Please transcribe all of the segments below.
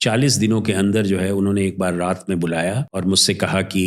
40 दिनों के अंदर जो है उन्होंने एक बार रात में बुलाया और मुझसे कहा कि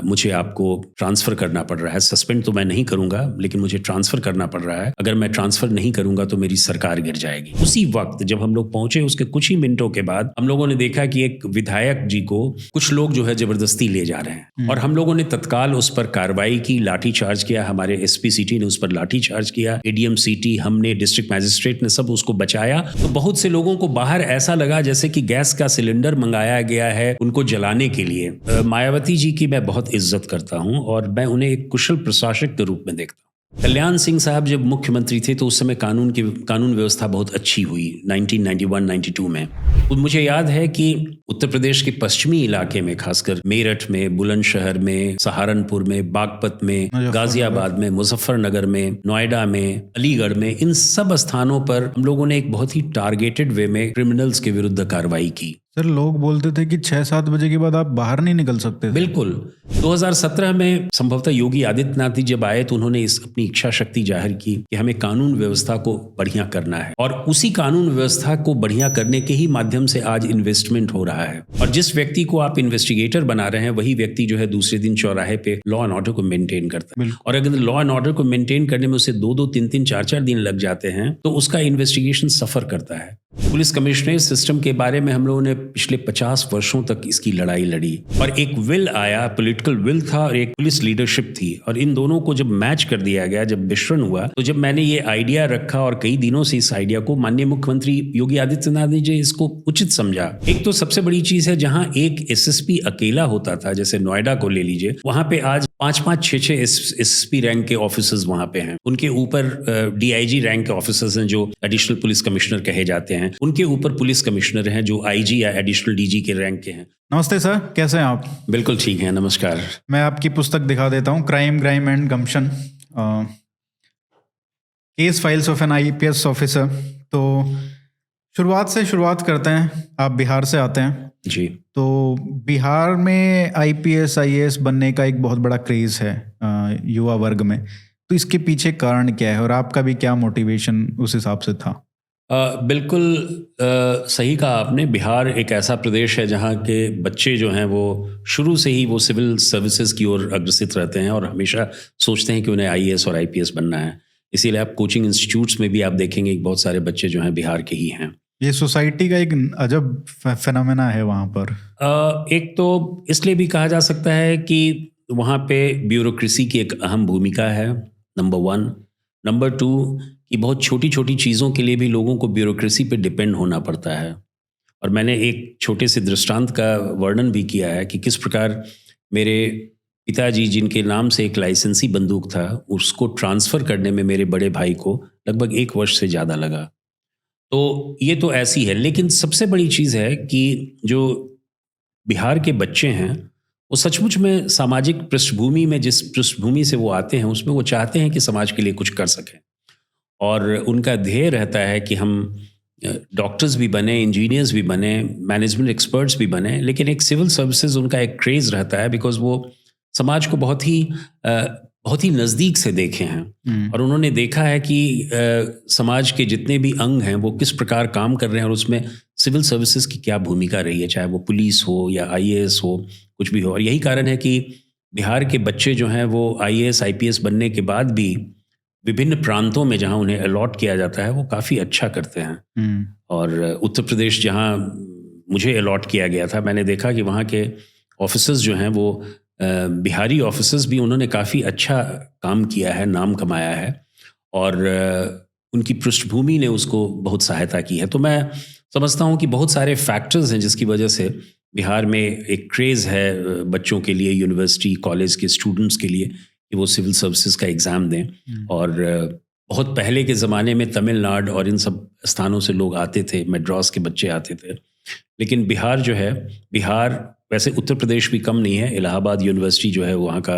मुझे आपको ट्रांसफ़र करना पड़ रहा है, सस्पेंड तो मैं नहीं करूँगा लेकिन मुझे ट्रांसफ़र करना पड़ रहा है, अगर मैं ट्रांसफ़र नहीं करूँगा तो मेरी सरकार गिर जाएगी। उसी वक्त जब हम लोग पहुँचे उसके कुछ ही मिनटों के बाद हम लोगों ने देखा कि एक विधायक जी को कुछ लोग जो है ज़बरदस्ती ले जा रहे हैं और हम लोगों ने तत्काल उस पर कार्रवाई की, लाठी चार्ज किया, हमारे एसपी सिटी ने उस पर लाठी चार्ज किया, एडीएम सिटी, हमने, डिस्ट्रिक्ट मैजिस्ट्रेट ने सब उसको बचाया। तो बहुत से लोगों को बाहर ऐसा लगा जैसे कि गैस का सिलेंडर मंगाया गया है उनको जलाने के लिए। मायावती जी की मैं बहुत इज्जत करता हूं और मैं उन्हें एक कुशल प्रशासक के रूप में देखता हूं। कल्याण सिंह साहब जब मुख्यमंत्री थे तो उस समय कानून व्यवस्था बहुत अच्छी हुई 1991-92 में। मुझे याद है कि उत्तर प्रदेश के पश्चिमी इलाके में, खासकर मेरठ में, बुलंदशहर में, सहारनपुर में, बागपत में, गाजियाबाद में, मुजफ्फरनगर में, नोएडा में, अलीगढ़ में, इन सब स्थानों पर हम लोगों ने एक बहुत ही टारगेटेड वे में क्रिमिनल्स के विरुद्ध कार्रवाई की। सर, लोग बोलते थे कि 6-7 बजे के बाद आप बाहर नहीं निकल सकते थे। बिल्कुल। 2017 में संभवतः योगी आदित्यनाथ जी जब आए तो उन्होंने अपनी इच्छा शक्ति जाहिर की कि हमें कानून व्यवस्था को बढ़िया करना है और उसी कानून व्यवस्था को बढ़िया करने के ही माध्यम से आज इन्वेस्टमेंट हो रहा है। और जिस व्यक्ति को आप इन्वेस्टिगेटर बना रहे हैं वही व्यक्ति जो है दूसरे दिन चौराहे पे लॉ एंड ऑर्डर को मेंटेन करता है। और अगर लॉ एंड ऑर्डर को मेंटेन करने में उसे 2-2, 3-3, 4-4 दिन लग जाते हैं तो उसका इन्वेस्टिगेशन सफर करता है। पुलिस कमिश्नरेट सिस्टम के बारे में हम लोगों ने पिछले 50 वर्षों तक इसकी लड़ाई लड़ी और एक विल आया, पॉलिटिकल विल था और एक पुलिस लीडरशिप थी और इन दोनों को जब मैच कर दिया गया, जब मिश्रण हुआ, तो जब मैंने ये आइडिया रखा और कई दिनों से इस आइडिया को माननीय मुख्यमंत्री योगी आदित्यनाथ जी इसको उचित समझा। एक तो सबसे बड़ी चीज है जहां एक एसएसपी अकेला होता था, जैसे नोएडा को ले लीजिए, वहां पे आज 5-5, 6-6 एसएसपी रैंक के ऑफिसर्स वहां पे हैं। उनके ऊपर डीआईजी रैंक के ऑफिसर्स हैं जो एडिशनल पुलिस कमिश्नर कहे जाते हैं। उनके ऊपर पुलिस कमिश्नर हैं जो आईजी या एडिशनल डीजी के रैंक के हैं। नमस्ते सर, कैसे हैं आप? बिल्कुल ठीक है, नमस्कार। मैं आपकी पुस्तक दिखा देता हूँ, crime and gumption, case files of an IPS officer. तो शुरुआत करते हैं। आप बिहार से आते हैं जी। तो बिहार में आईपीएस आईएएस बनने का एक बहुत बड़ा क्रेज है युवा वर्ग में। तो इसके पीछे कारण क्या है और आपका भी क्या मोटिवेशन उस हिसाब से था? बिल्कुल सही कहा आपने। बिहार एक ऐसा प्रदेश है जहाँ के बच्चे जो हैं वो शुरू से ही वो सिविल सर्विसेज की ओर अग्रसित रहते हैं और हमेशा सोचते हैं कि उन्हें आईएएस और आईपीएस बनना है। इसीलिए आप कोचिंग इंस्टीट्यूट्स में भी आप देखेंगे कि बहुत सारे बच्चे जो हैं बिहार के ही हैं। ये सोसाइटी का एक अजब फेनोमेना है वहाँ पर। एक तो इसलिए भी कहा जा सकता है कि वहाँ पे ब्यूरोक्रेसी की एक अहम भूमिका है, नंबर 1। नंबर 2 कि बहुत छोटी छोटी चीज़ों के लिए भी लोगों को ब्यूरोक्रेसी पे डिपेंड होना पड़ता है। और मैंने एक छोटे से दृष्टांत का वर्णन भी किया है कि किस प्रकार मेरे पिताजी जिनके नाम से एक लाइसेंसी बंदूक था, उसको ट्रांसफ़र करने में मेरे बड़े भाई को लगभग 1 वर्ष से ज़्यादा लगा। तो ये तो ऐसी है, लेकिन सबसे बड़ी चीज़ है कि जो बिहार के बच्चे हैं वो सचमुच में सामाजिक पृष्ठभूमि में, जिस पृष्ठभूमि से वो आते हैं उसमें वो चाहते हैं कि समाज के लिए कुछ कर सकें और उनका ध्येय रहता है कि हम डॉक्टर्स भी बने, इंजीनियर्स भी बने, मैनेजमेंट एक्सपर्ट्स भी बने, लेकिन एक सिविल सर्विसेज उनका एक क्रेज़ रहता है बिकॉज वो समाज को बहुत ही नज़दीक से देखे हैं और उन्होंने देखा है कि समाज के जितने भी अंग हैं वो किस प्रकार काम कर रहे हैं और उसमें सिविल सर्विसेज की क्या भूमिका रही है, चाहे वो पुलिस हो या आईएएस हो, कुछ भी हो। और यही कारण है कि बिहार के बच्चे जो हैं वो आईएएस आईपीएस बनने के बाद भी विभिन्न प्रांतों में जहां उन्हें अलॉट किया जाता है वो काफ़ी अच्छा करते हैं। और उत्तर प्रदेश जहां मुझे अलॉट किया गया था, मैंने देखा कि वहाँ के ऑफिसर्स जो हैं वो बिहारी ऑफिसर्स भी, उन्होंने काफ़ी अच्छा काम किया है, नाम कमाया है और उनकी पृष्ठभूमि ने उसको बहुत सहायता की है। तो मैं समझता हूँ कि बहुत सारे फैक्टर्स हैं जिसकी वजह से बिहार में एक क्रेज़ है बच्चों के लिए, यूनिवर्सिटी कॉलेज के स्टूडेंट्स के लिए, कि वो सिविल सर्विसेज का एग्ज़ाम दें। और बहुत पहले के ज़माने में तमिलनाडु और इन सब स्थानों से लोग आते थे, मद्रास के बच्चे आते थे, लेकिन बिहार जो है, बिहार वैसे उत्तर प्रदेश भी कम नहीं है। इलाहाबाद यूनिवर्सिटी जो है वहाँ का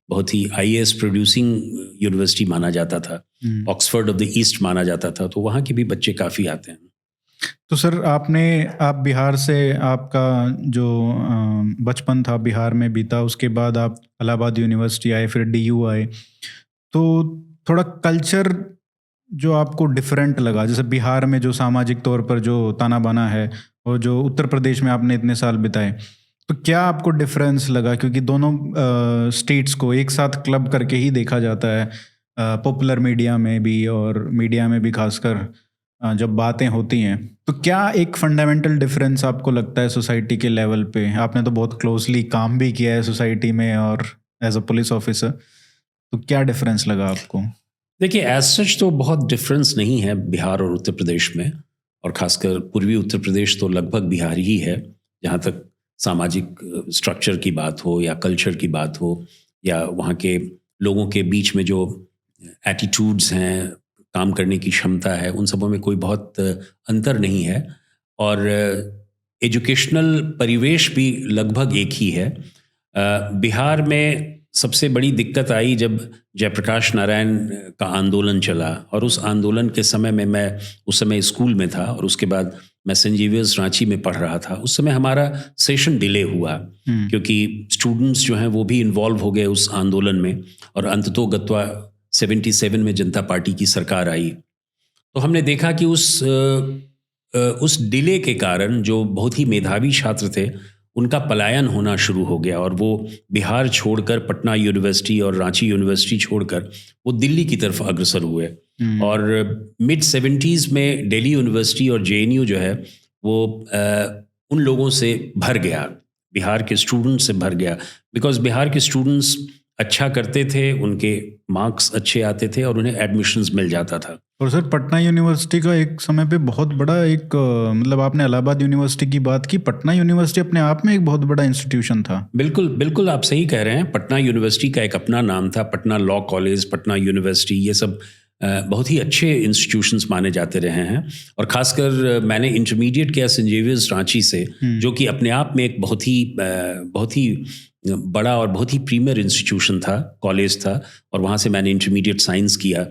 बहुत ही आईएएस प्रोड्यूसिंग यूनिवर्सिटी माना जाता था, ऑक्सफोर्ड ऑफ द ईस्ट माना जाता था, तो वहाँ के भी बच्चे काफ़ी आते हैं। तो सर, आप बिहार से, आपका जो बचपन था बिहार में बीता, उसके बाद आप इलाहाबाद यूनिवर्सिटी आए, फिर डीयू आए, तो थोड़ा कल्चर जो आपको डिफरेंट लगा, जैसे बिहार में जो सामाजिक तौर पर जो ताना बाना है और जो उत्तर प्रदेश में आपने इतने साल बिताए, तो क्या आपको डिफरेंस लगा? क्योंकि दोनों स्टेट्स को एक साथ क्लब करके ही देखा जाता है, पॉपुलर मीडिया में भी और मीडिया में भी खासकर जब बातें होती हैं। तो क्या एक फंडामेंटल डिफरेंस आपको लगता है सोसाइटी के लेवल पे? आपने तो बहुत क्लोजली काम भी किया है सोसाइटी में और एज अ पुलिस ऑफिसर, तो क्या डिफरेंस लगा आपको? देखिए, एज सच तो बहुत डिफरेंस नहीं है बिहार और उत्तर प्रदेश में, और खासकर पूर्वी उत्तर प्रदेश तो लगभग बिहार ही है, जहाँ तक सामाजिक स्ट्रक्चर की बात हो या कल्चर की बात हो या वहाँ के लोगों के बीच में जो एटीट्यूड्स हैं, काम करने की क्षमता है, उन सबों में कोई बहुत अंतर नहीं है। और एजुकेशनल परिवेश भी लगभग एक ही है। बिहार में सबसे बड़ी दिक्कत आई जब जयप्रकाश नारायण का आंदोलन चला, और उस आंदोलन के समय में मैं उस समय स्कूल में था और उसके बाद मैं सेंट जेवियर्स रांची में पढ़ रहा था। उस समय हमारा सेशन डिले हुआ क्योंकि स्टूडेंट्स जो हैं वो भी इन्वॉल्व हो गए उस आंदोलन में, और अंततोगत्वा 77 में जनता पार्टी की सरकार आई। तो हमने देखा कि उस डिले के कारण जो बहुत ही मेधावी छात्र थे उनका पलायन होना शुरू हो गया, और वो बिहार छोड़कर पटना यूनिवर्सिटी और रांची यूनिवर्सिटी छोड़कर वो दिल्ली की तरफ अग्रसर हुए। और मिड 70s में दिल्ली यूनिवर्सिटी और जेएनयू जो है वो उन लोगों से भर गया, बिहार के स्टूडेंट्स से भर गया, बिकॉज बिहार के स्टूडेंट्स अच्छा करते थे, उनके मार्क्स अच्छे आते थे और उन्हें एडमिशन्स मिल जाता था। और सर, पटना यूनिवर्सिटी का एक समय पे बहुत बड़ा एक मतलब आपने इलाहाबाद यूनिवर्सिटी की बात की, पटना यूनिवर्सिटी अपने आप में एक बहुत बड़ा इंस्टीट्यूशन था। बिल्कुल बिल्कुल, आप सही कह रहे हैं। पटना यूनिवर्सिटी का एक अपना नाम था, Patna law college, Patna university, ये सब बहुत ही अच्छे इंस्टीट्यूशंस माने जाते रहे हैं। और ख़ासकर मैंने इंटरमीडिएट किया सेंट जेवियर्स रांची से, जो कि अपने आप में एक बहुत ही बड़ा और बहुत ही प्रीमियर इंस्टीट्यूशन था, कॉलेज था, और वहाँ से मैंने इंटरमीडिएट साइंस किया।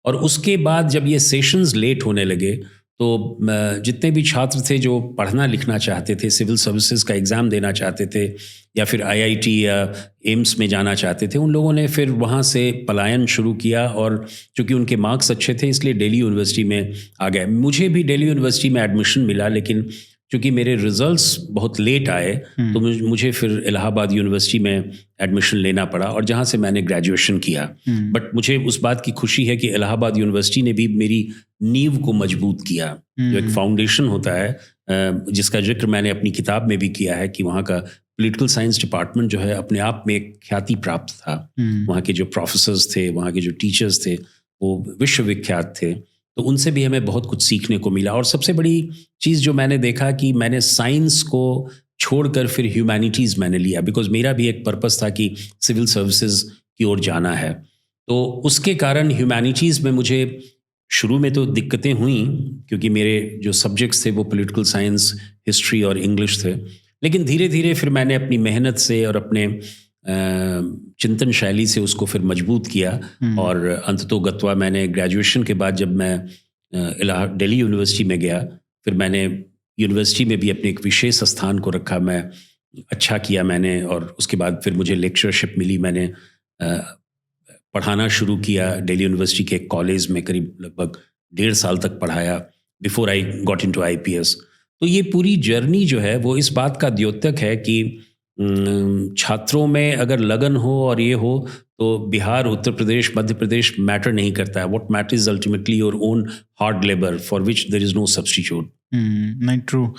और उसके बाद जब ये सेशंस लेट होने लगे तो जितने भी छात्र थे जो पढ़ना लिखना चाहते थे, सिविल सर्विसेज का एग्ज़ाम देना चाहते थे या फिर आईआईटी या एम्स में जाना चाहते थे, उन लोगों ने फिर वहाँ से पलायन शुरू किया। और चूँकि उनके मार्क्स अच्छे थे इसलिए दिल्ली यूनिवर्सिटी में आ गए। मुझे भी दिल्ली यूनिवर्सिटी में एडमिशन मिला, लेकिन चूँकि मेरे रिजल्ट्स बहुत लेट आए तो मुझे फिर इलाहाबाद यूनिवर्सिटी में एडमिशन लेना पड़ा, और जहाँ से मैंने ग्रेजुएशन किया। बट मुझे उस बात की खुशी है कि इलाहाबाद यूनिवर्सिटी ने भी मेरी नींव को मजबूत किया। जो एक फाउंडेशन होता है जिसका जिक्र मैंने अपनी किताब में भी किया है कि वहाँ का पॉलिटिकल साइंस डिपार्टमेंट जो है अपने आप में एक ख्याति प्राप्त था। वहाँ के जो प्रोफेसर्स थे, वहाँ के जो टीचर्स थे, वो विश्वविख्यात थे। तो उनसे भी हमें बहुत कुछ सीखने को मिला। और सबसे बड़ी चीज़ जो मैंने देखा कि मैंने साइंस को छोड़कर फिर ह्यूमैनिटीज़ मैंने लिया, बिकॉज मेरा भी एक पर्पस था कि सिविल सर्विसेज की ओर जाना है। तो उसके कारण ह्यूमैनिटीज़ में मुझे शुरू में तो दिक्कतें हुई क्योंकि मेरे जो सब्जेक्ट्स थे वो पॉलिटिकल साइंस, हिस्ट्री और इंग्लिश थे। लेकिन धीरे धीरे फिर मैंने अपनी मेहनत से और अपने चिंतन शैली से उसको फिर मजबूत किया। और अंततोगत्वा मैंने ग्रेजुएशन के बाद जब मैं दिल्ली यूनिवर्सिटी में गया, फिर मैंने यूनिवर्सिटी में भी अपने एक विशेष स्थान को रखा। मैं अच्छा किया मैंने, और उसके बाद फिर मुझे लेक्चरशिप मिली। मैंने पढ़ाना शुरू किया दिल्ली यूनिवर्सिटी के एक कॉलेज में, करीब लगभग 1.5 साल तक पढ़ाया before I got into IPS. तो ये पूरी जर्नी जो है वो इस बात का द्योतक है कि छात्रों में अगर लगन हो और ये हो तो बिहार, उत्तर प्रदेश, मध्य प्रदेश मैटर नहीं करता है। What matters ultimately your own hard labour for which there is no substitute. नहीं, ट्रू।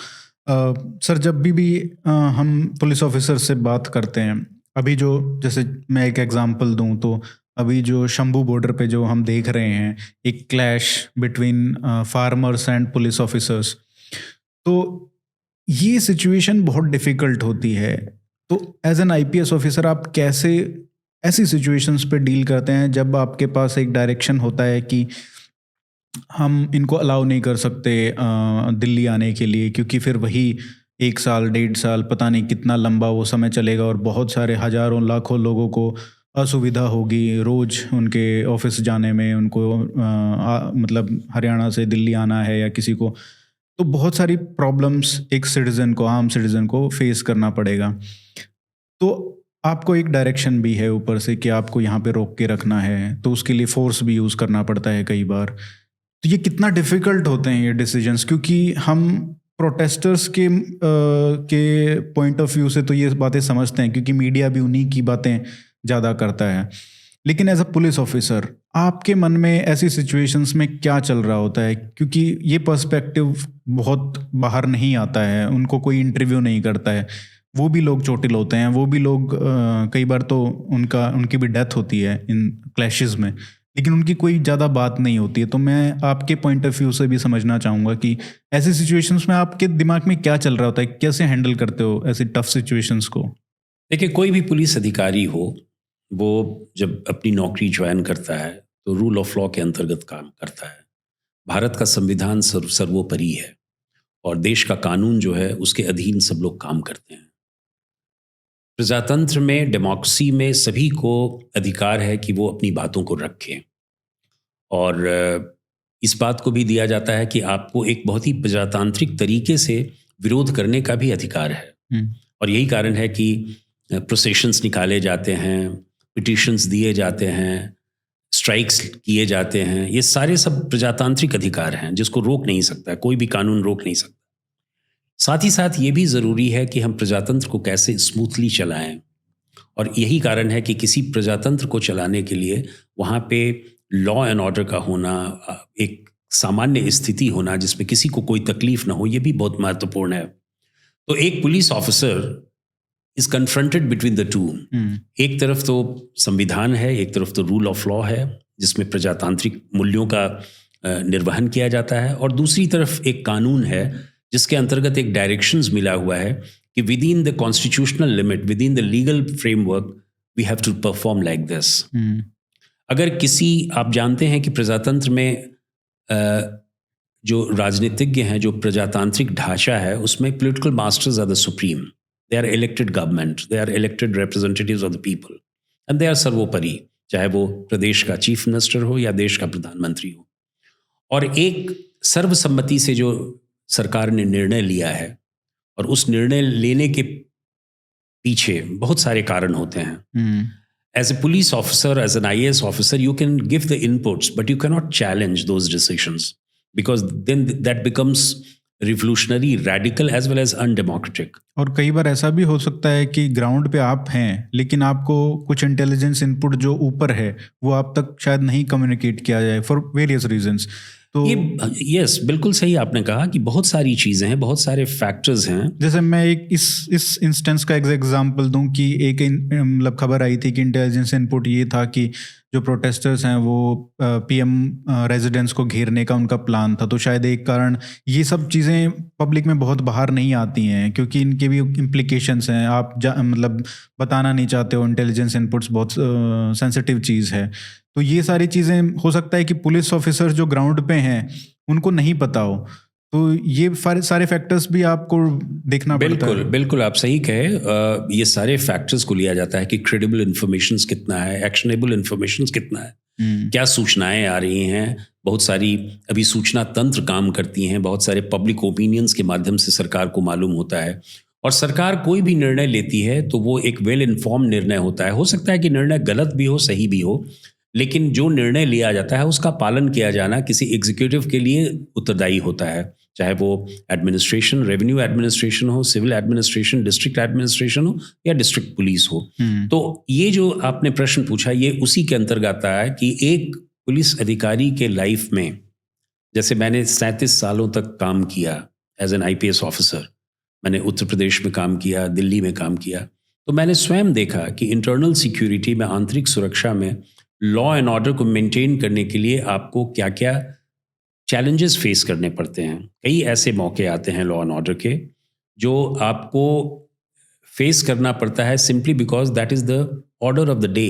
सर, जब भी हम पुलिस ऑफिसर से बात करते हैं, अभी जो, जैसे मैं एक एग्जांपल दूं तो अभी जो शंभू बॉर्डर पे जो हम देख रहे हैं एक clash between farmers and police officers, तो ये सिचुएशन बहुत डिफ़िकल्ट होती है। तो एज एन आईपीएस ऑफिसर आप कैसे ऐसी सिचुएशंस पे डील करते हैं जब आपके पास एक डायरेक्शन होता है कि हम इनको अलाउ नहीं कर सकते दिल्ली आने के लिए, क्योंकि फिर वही 1 साल 1.5 साल पता नहीं कितना लंबा वो समय चलेगा और बहुत सारे हज़ारों लाखों लोगों को असुविधा होगी रोज़ उनके ऑफिस जाने में, उनको मतलब हरियाणा से दिल्ली आना है या किसी को, तो बहुत सारी प्रॉब्लम्स एक सिटीज़न को, आम सिटीज़न को फेस करना पड़ेगा। तो आपको एक डायरेक्शन भी है ऊपर से कि आपको यहाँ पे रोक के रखना है, तो उसके लिए फोर्स भी यूज़ करना पड़ता है कई बार। तो ये कितना डिफ़िकल्ट होते हैं ये डिसीजंस, क्योंकि हम प्रोटेस्टर्स के पॉइंट ऑफ व्यू से तो ये बातें समझते हैं क्योंकि मीडिया भी उन्हीं की बातें ज़्यादा करता है, लेकिन एज अ पुलिस ऑफिसर आपके मन में ऐसी सिचुएशंस में क्या चल रहा होता है? क्योंकि ये पर्सपेक्टिव बहुत बाहर नहीं आता है, उनको कोई इंटरव्यू नहीं करता है, वो भी लोग चोटिल होते हैं, वो भी लोग कई बार तो उनकी भी डेथ होती है इन क्लैशेस में, लेकिन उनकी कोई ज़्यादा बात नहीं होती है। तो मैं आपके पॉइंट ऑफ व्यू से भी समझना चाहूँगा कि ऐसी सिचुएशंस में आपके दिमाग में क्या चल रहा होता है, कैसे हैंडल करते हो ऐसी टफ सिचुएशंस को? देखिए, कोई भी पुलिस अधिकारी हो, वो जब अपनी नौकरी ज्वाइन करता है तो रूल ऑफ लॉ के अंतर्गत काम करता है। भारत का संविधान सर्वोपरि है और देश का कानून जो है उसके अधीन सब लोग काम करते हैं। प्रजातंत्र में, डेमोक्रेसी में सभी को अधिकार है कि वो अपनी बातों को रखें और इस बात को भी दिया जाता है कि आपको एक बहुत ही प्रजातांत्रिक तरीके से विरोध करने का भी अधिकार है। और यही कारण है कि प्रोसेशंस निकाले जाते हैं, पिटिशंस दिए जाते हैं, स्ट्राइक्स किए जाते हैं। ये सारे सब प्रजातांत्रिक अधिकार हैं जिसको रोक नहीं सकता, कोई भी कानून रोक नहीं सकता। साथ ही साथ ये भी ज़रूरी है कि हम प्रजातंत्र को कैसे स्मूथली चलाएं, और यही कारण है कि किसी प्रजातंत्र को चलाने के लिए वहाँ पे लॉ एंड ऑर्डर का होना, एक सामान्य स्थिति होना जिसमें किसी को कोई तकलीफ ना हो, ये भी बहुत महत्वपूर्ण है। तो एक police officer is confronted between the two. एक तरफ तो संविधान है, एक तरफ तो रूल ऑफ लॉ है जिसमें प्रजातांत्रिक मूल्यों का निर्वहन किया जाता है, और दूसरी तरफ एक कानून है जिसके अंतर्गत एक डायरेक्शंस मिला हुआ है कि within the constitutional limit, within the legal framework we have to perform like this. अगर किसी, आप जानते हैं कि प्रजातंत्र में जो राजनीतिज्ञ हैं, जो प्रजातांत्रिक ढांचा है, उसमें political masters are the supreme. They are elected government, they are elected representatives of the people, and they are सर्वोपरि, चाहे वो प्रदेश का चीफ मिनिस्टर हो या देश का प्रधानमंत्री हो। और एक सर्वसम्मति से जो सरकार ने निर्णय लिया है, और उस निर्णय लेने के पीछे बहुत सारे कारण होते हैं। As a police officer, as an IAS officer, you can give the inputs, but you cannot challenge those decisions because then that becomes revolutionary, radical as well as undemocratic. और कई बार ऐसा भी हो सकता है कि ग्राउंड पे आप हैं लेकिन आपको कुछ इंटेलिजेंस इनपुट जो ऊपर है वो आप तक शायद नहीं कम्युनिकेट किया जाए फॉर वेरियस रीजंस। तो यस, बिल्कुल सही आपने कहा कि बहुत सारी चीज़ें हैं, बहुत सारे फैक्टर्स हैं। जैसे मैं एक इस इंस्टेंस का एग्जांपल दूं कि एक मतलब खबर आई थी कि इंटेलिजेंस इनपुट ये था कि जो प्रोटेस्टर्स हैं वो पीएम रेजिडेंस को घेरने का उनका प्लान था। तो शायद एक कारण ये सब चीज़ें पब्लिक में बहुत बाहर नहीं आती हैं क्योंकि इनके भी इम्प्लीकेशंस हैं। आप मतलब बताना नहीं चाहते हो, इंटेलिजेंस इनपुट्स बहुत सेंसिटिव चीज़ है। तो ये सारी चीज़ें हो सकता है कि पुलिस ऑफिसर जो ग्राउंड पे हैं उनको नहीं पता हो, तो ये सारे फैक्टर्स भी आपको देखना पड़ता है। बिल्कुल आप सही कहे। ये सारे फैक्टर्स को लिया जाता है कि क्रेडिबल इन्फॉर्मेशंस कितना है, एक्शनेबल इन्फॉर्मेशंस कितना है, क्या सूचनाएं आ रही हैं। बहुत सारी अभी सूचना तंत्र काम करती हैं, बहुत सारे पब्लिक ओपिनियंस के माध्यम से सरकार को मालूम होता है, और सरकार कोई भी निर्णय लेती है तो वो एक वेल इन्फॉर्म निर्णय होता है। हो सकता है कि निर्णय गलत भी हो, सही भी हो, लेकिन जो निर्णय लिया जाता है उसका पालन किया जाना किसी एग्जीक्यूटिव के लिए उत्तरदायी होता है, चाहे वो एडमिनिस्ट्रेशन, रेवेन्यू एडमिनिस्ट्रेशन हो, सिविल एडमिनिस्ट्रेशन, डिस्ट्रिक्ट एडमिनिस्ट्रेशन हो या डिस्ट्रिक्ट पुलिस हो। तो ये जो आपने प्रश्न पूछा ये उसी के अंतर्गत आता है कि एक पुलिस अधिकारी के लाइफ में, जैसे मैंने 37 सालों तक काम किया एज एन IPS ऑफिसर, मैंने उत्तर प्रदेश में काम किया, दिल्ली में काम किया, तो मैंने स्वयं देखा कि इंटरनल सिक्योरिटी में, आंतरिक सुरक्षा में, लॉ एंड ऑर्डर को मेंटेन करने के लिए आपको क्या क्या चैलेंजेस फेस करने पड़ते हैं। कई ऐसे मौके आते हैं लॉ एंड ऑर्डर के जो आपको फेस करना पड़ता है simply because that is the order of the day.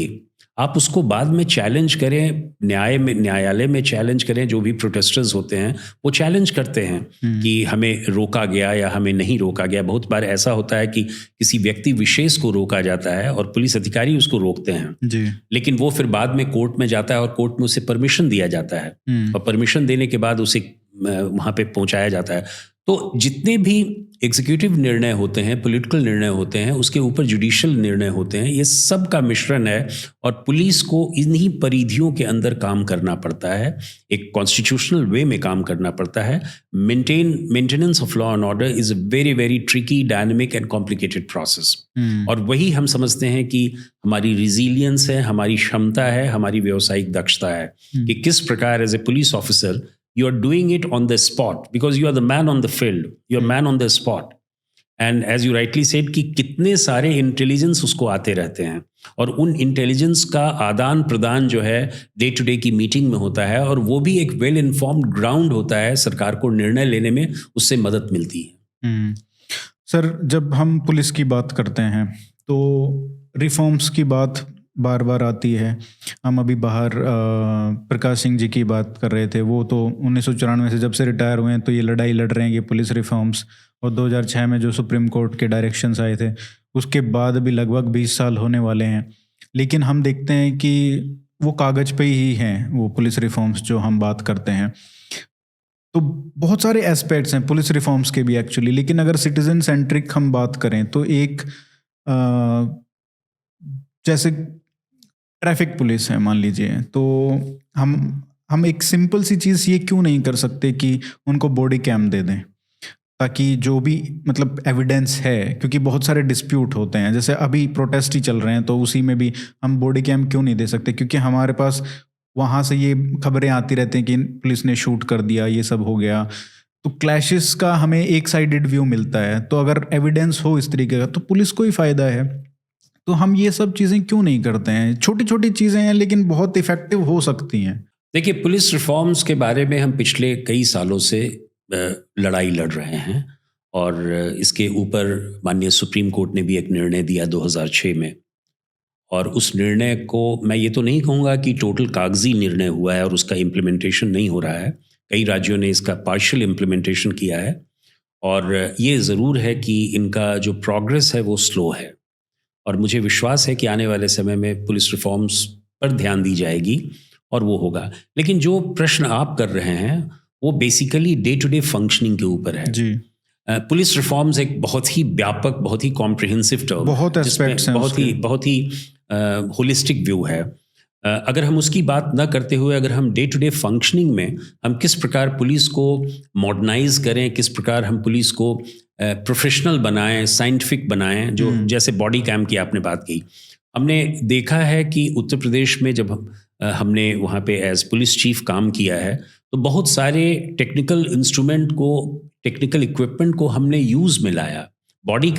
आप उसको बाद में चैलेंज करें, न्यायालय में चैलेंज करें, जो भी प्रोटेस्टर्स होते हैं वो चैलेंज करते हैं कि हमें रोका गया या हमें नहीं रोका गया। बहुत बार ऐसा होता है कि किसी व्यक्ति विशेष को रोका जाता है और पुलिस अधिकारी उसको रोकते हैं जी। लेकिन वो फिर बाद में कोर्ट में जाता है और कोर्ट में उसे परमिशन दिया जाता है और परमिशन देने के बाद उसे वहाँ पे पहुँचाया जाता है। तो जितने भी एग्जीक्यूटिव निर्णय होते हैं, पॉलिटिकल निर्णय होते हैं, उसके ऊपर जुडिशियल निर्णय होते हैं, ये सब का मिश्रण है और पुलिस को इन्हीं परिधियों के अंदर काम करना पड़ता है, एक कॉन्स्टिट्यूशनल वे में काम करना पड़ता है। Maintenance of law and order is a very very tricky, dynamic and complicated process. और वही हम समझते हैं कि हमारी रिजिलियंस है, हमारी क्षमता है, हमारी व्यावसायिक दक्षता है कि किस प्रकार as a police officer you are doing it on the spot because you are the man on the field, you are man on the spot, and as you rightly said कि कितने सारे इंटेलिजेंस उसको आते रहते हैं और उन intelligence का आदान प्रदान जो है डे टू डे की मीटिंग में होता है और वो भी एक वेल इन्फॉर्म्ड ग्राउंड होता है, सरकार को निर्णय लेने में उससे मदद मिलती है। सर, जब हम पुलिस की बात करते हैं तो रिफॉर्म्स की बात बार बार आती है। हम अभी बाहर प्रकाश सिंह जी की बात कर रहे थे, वो तो 1994 से जब से रिटायर हुए हैं तो ये लड़ाई लड़ रहे हैं कि पुलिस रिफॉर्म्स, और 2006 में जो सुप्रीम कोर्ट के डायरेक्शंस आए थे उसके बाद भी लगभग 20 साल होने वाले हैं, लेकिन हम देखते हैं कि वो कागज़ पे ही हैं वो पुलिस रिफॉर्म्स जो हम बात करते हैं। तो बहुत सारे एस्पेक्ट्स हैं पुलिस रिफॉर्म्स के भी एक्चुअली, लेकिन अगर सिटीजन सेंट्रिक हम बात करें तो एक जैसे ट्रैफिक पुलिस है मान लीजिए, तो हम एक सिंपल सी चीज़ ये क्यों नहीं कर सकते कि उनको बॉडी कैम दे दें, ताकि जो भी मतलब एविडेंस है, क्योंकि बहुत सारे डिस्प्यूट होते हैं, जैसे अभी प्रोटेस्ट ही चल रहे हैं तो उसी में भी हम बॉडी कैम क्यों नहीं दे सकते, क्योंकि हमारे पास वहाँ से ये खबरें आती रहती हैं कि पुलिस ने शूट कर दिया, ये सब हो गया, तो क्लैशेस का हमें एक साइडेड व्यू मिलता है। तो अगर एविडेंस हो इस तरीके का तो पुलिस को ही फ़ायदा है। तो हम ये सब चीज़ें क्यों नहीं करते हैं? छोटी छोटी चीज़ें हैं लेकिन बहुत इफ़ेक्टिव हो सकती हैं। देखिए, पुलिस रिफॉर्म्स के बारे में हम पिछले कई सालों से लड़ाई लड़ रहे हैं और इसके ऊपर माननीय सुप्रीम कोर्ट ने भी एक निर्णय दिया 2006 में, और उस निर्णय को मैं ये तो नहीं कहूँगा कि टोटल कागजी निर्णय हुआ है और उसका इम्प्लीमेंटेशन नहीं हो रहा है। कई राज्यों ने इसका पार्शियल इम्प्लीमेंटेशन किया है और ये ज़रूर है कि इनका जो प्रोग्रेस है वो स्लो है, और मुझे विश्वास है कि आने वाले समय में पुलिस रिफॉर्म्स पर ध्यान दी जाएगी और वो होगा। लेकिन जो प्रश्न आप कर रहे हैं वो basically day to day functioning के ऊपर है जी। पुलिस रिफॉर्म्स एक बहुत ही व्यापक, बहुत ही कॉम्प्रिहेंसिव टर्म, बहुत एस्पेक्ट्स हैं, बहुत ही होलिस्टिक व्यू है। अगर हम उसकी बात न करते हुए अगर हम डे टू डे फंक्शनिंग में हम किस प्रकार पुलिस को मॉडर्नाइज करें, किस प्रकार हम पुलिस को प्रोफेशनल बनाएं, साइंटिफिक बनाएं, जो जैसे बॉडी कैम की आपने बात की, हमने देखा है कि उत्तर प्रदेश में जब हमने वहाँ पे एज पुलिस चीफ काम किया है तो बहुत सारे टेक्निकल इंस्ट्रूमेंट को, टेक्निकल इक्विपमेंट को हमने यूज़ में लाया। बॉडी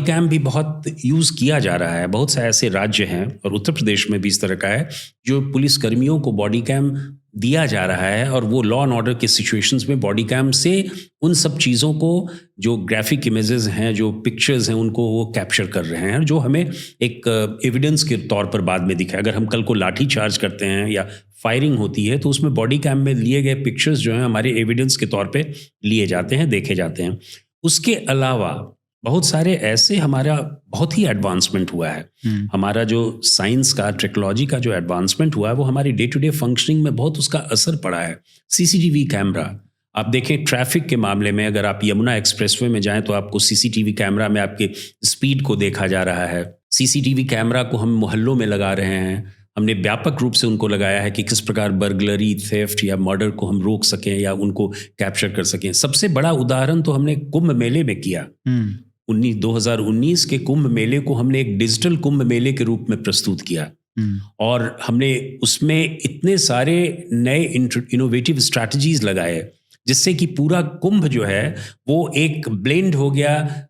कैम भी बहुत यूज़ किया जा रहा है। बहुत से ऐसे राज्य हैं और उत्तर प्रदेश में भी इस तरह का है जो पुलिस कर्मियों को बॉडी कैम दिया जा रहा है और वो लॉ एंड ऑर्डर के सिचुएशंस में बॉडी कैम से उन सब चीज़ों को, जो ग्राफिक इमेजेस हैं, जो पिक्चर्स हैं, उनको वो कैप्चर कर रहे हैं, जो हमें एक एविडेंस के तौर पर बाद में दिखा। अगर हम कल को लाठी चार्ज करते हैं या फायरिंग होती है तो उसमें बॉडी कैम में लिए गए पिक्चर्स जो हैं हमारे एविडेंस के तौर पे लिए जाते हैं, देखे जाते हैं। उसके अलावा बहुत सारे ऐसे हमारा बहुत ही एडवांसमेंट हुआ है। हमारा जो साइंस का, टेक्नोलॉजी का जो एडवांसमेंट हुआ है वो हमारी डे टू डे फंक्शनिंग में बहुत उसका असर पड़ा है। सीसीटीवी कैमरा आप देखें, ट्रैफिक के मामले में अगर आप यमुना एक्सप्रेसवे में जाएं तो आपको सीसीटीवी कैमरा में आपके स्पीड को देखा जा रहा है। सीसीटीवी कैमरा को हम मोहल्लों में लगा रहे हैं। हमने व्यापक रूप से उनको लगाया है कि किस प्रकार बर्गलरी, थेफ्ट या मर्डर को हम रोक सकें या उनको कैप्चर कर सकें। सबसे बड़ा उदाहरण तो हमने कुंभ मेले में किया। 2019 के कुंभ मेले को हमने एक डिजिटल कुंभ मेले के रूप में प्रस्तुत किया और हमने उसमें इतने सारे नए इनोवेटिव स्ट्रैटेजीज लगाए जिससे कि पूरा कुंभ जो है वो एक ब्लेंड हो गया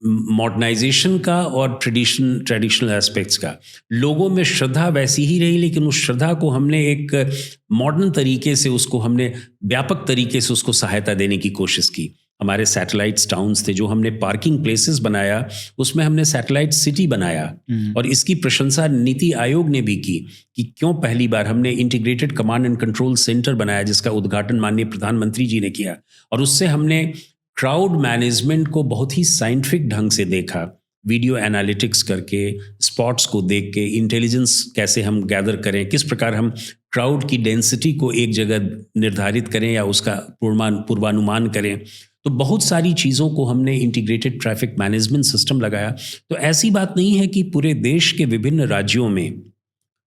मॉडर्नाइजेशन का और ट्रेडिशनल एस्पेक्ट्स का। लोगों में श्रद्धा वैसी ही रही, लेकिन उस श्रद्धा को हमने एक मॉडर्न तरीके से, उसको हमने व्यापक तरीके से उसको सहायता देने की कोशिश की। हमारे सैटेलाइट्स टाउन्स थे, जो हमने पार्किंग प्लेसेस बनाया उसमें हमने सैटेलाइट सिटी बनाया और इसकी प्रशंसा नीति आयोग ने भी की कि क्यों पहली बार हमने integrated command and control centre बनाया जिसका उद्घाटन माननीय प्रधानमंत्री जी ने किया। और उससे हमने क्राउड मैनेजमेंट को बहुत ही साइंटिफिक ढंग से देखा, वीडियो एनालिटिक्स करके, स्पॉट्स को देख के, इंटेलिजेंस कैसे हम गैदर करें, किस प्रकार हम क्राउड की डेंसिटी को एक जगह निर्धारित करें या उसका पूर्वानुमान करें। तो बहुत सारी चीज़ों को हमने इंटीग्रेटेड ट्रैफिक मैनेजमेंट सिस्टम लगाया। तो ऐसी बात नहीं है कि पूरे देश के विभिन्न राज्यों में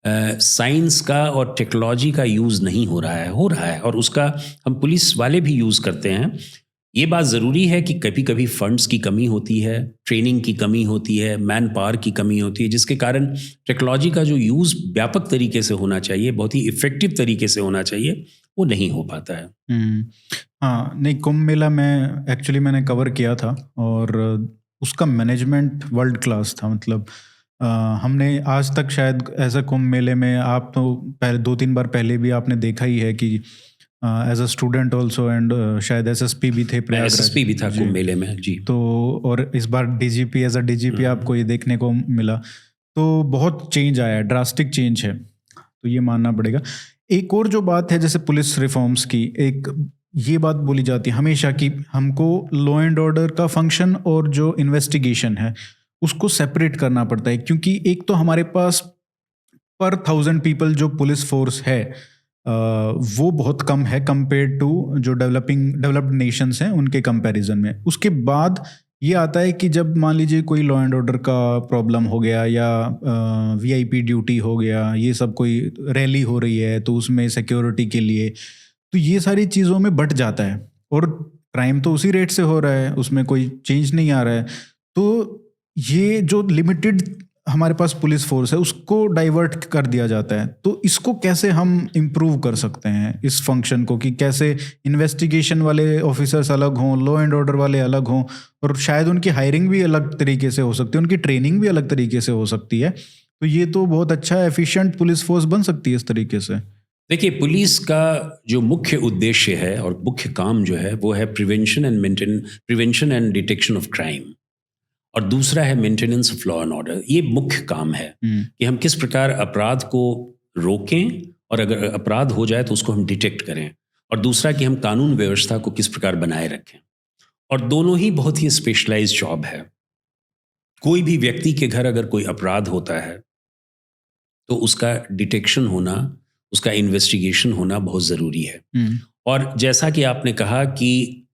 साइंस का और टेक्नोलॉजी का यूज़ नहीं हो रहा है और उसका हम पुलिस वाले भी यूज़ करते हैं। ये बात ज़रूरी है कि कभी कभी फंड्स की कमी होती है, ट्रेनिंग की कमी होती है, मैन पावर की कमी होती है, जिसके कारण टेक्नोलॉजी का जो यूज़ व्यापक तरीके से होना चाहिए, बहुत ही इफ़ेक्टिव तरीके से होना चाहिए, वो नहीं हो पाता है। हाँ, नहीं, कुंभ मेला में एक्चुअली मैंने कवर किया था और उसका मैनेजमेंट वर्ल्ड क्लास था। मतलब हमने आज तक शायद ऐसा कुंभ मेले में, आप तो पहले 2-3 बार पहले भी आपने देखा ही है कि as a student also and शायद एसएसपी भी थे प्रयागराज। एसएसपी भी था जी। कुंभ मेले में जी। तो और इस बार डीजीपी, एज अ डीजीपी आपको ये देखने को मिला, तो बहुत चेंज आया है, ड्रास्टिक चेंज है, तो ये मानना पड़ेगा। एक और जो बात है जैसे पुलिस रिफॉर्म्स की, एक ये बात बोली जाती है हमेशा कि हमको लॉ एंड ऑर्डर का फंक्शन और जो इन्वेस्टिगेशन है उसको सेपरेट करना पड़ता है, क्योंकि एक तो हमारे पास पर 1000 पीपल जो पुलिस फोर्स है वो बहुत कम है कंपेयर टू जो डेवलप्ड नेशंस हैं उनके कंपैरिजन में। उसके बाद ये आता है कि जब मान लीजिए कोई लॉ एंड ऑर्डर का प्रॉब्लम हो गया या वीआईपी ड्यूटी हो गया, ये सब कोई रैली हो रही है तो उसमें सिक्योरिटी के लिए, तो ये सारी चीज़ों में बट जाता है और क्राइम तो उसी रेट से हो रहा है, उसमें कोई चेंज नहीं आ रहा है। तो ये जो लिमिटेड हमारे पास पुलिस फोर्स है उसको डाइवर्ट कर दिया जाता है। तो इसको कैसे हम इम्प्रूव कर सकते हैं इस फंक्शन को, कि कैसे इन्वेस्टिगेशन वाले ऑफिसर्स अलग हों, लॉ एंड ऑर्डर वाले अलग हों, और शायद उनकी हायरिंग भी अलग तरीके से हो सकती है, उनकी ट्रेनिंग भी अलग तरीके से हो सकती है। तो ये तो बहुत अच्छा एफिशिएंट पुलिस फोर्स बन सकती है इस तरीके से। देखिए, पुलिस का जो मुख्य उद्देश्य है और मुख्य काम जो है वो है prevention and detection of crime, और दूसरा है maintenance of law and order. ये मुख्य काम है कि हम किस प्रकार अपराध को रोकें और अगर अपराध हो जाए तो उसको हम डिटेक्ट करें, और दूसरा कि हम कानून व्यवस्था को किस प्रकार बनाए रखें। और दोनों ही बहुत ही स्पेशलाइज्ड जॉब है। कोई भी व्यक्ति के घर अगर कोई अपराध होता है तो उसका डिटेक्शन होना, उसका इन्वेस्टिगेशन होना बहुत ज़रूरी है। और जैसा कि आपने कहा कि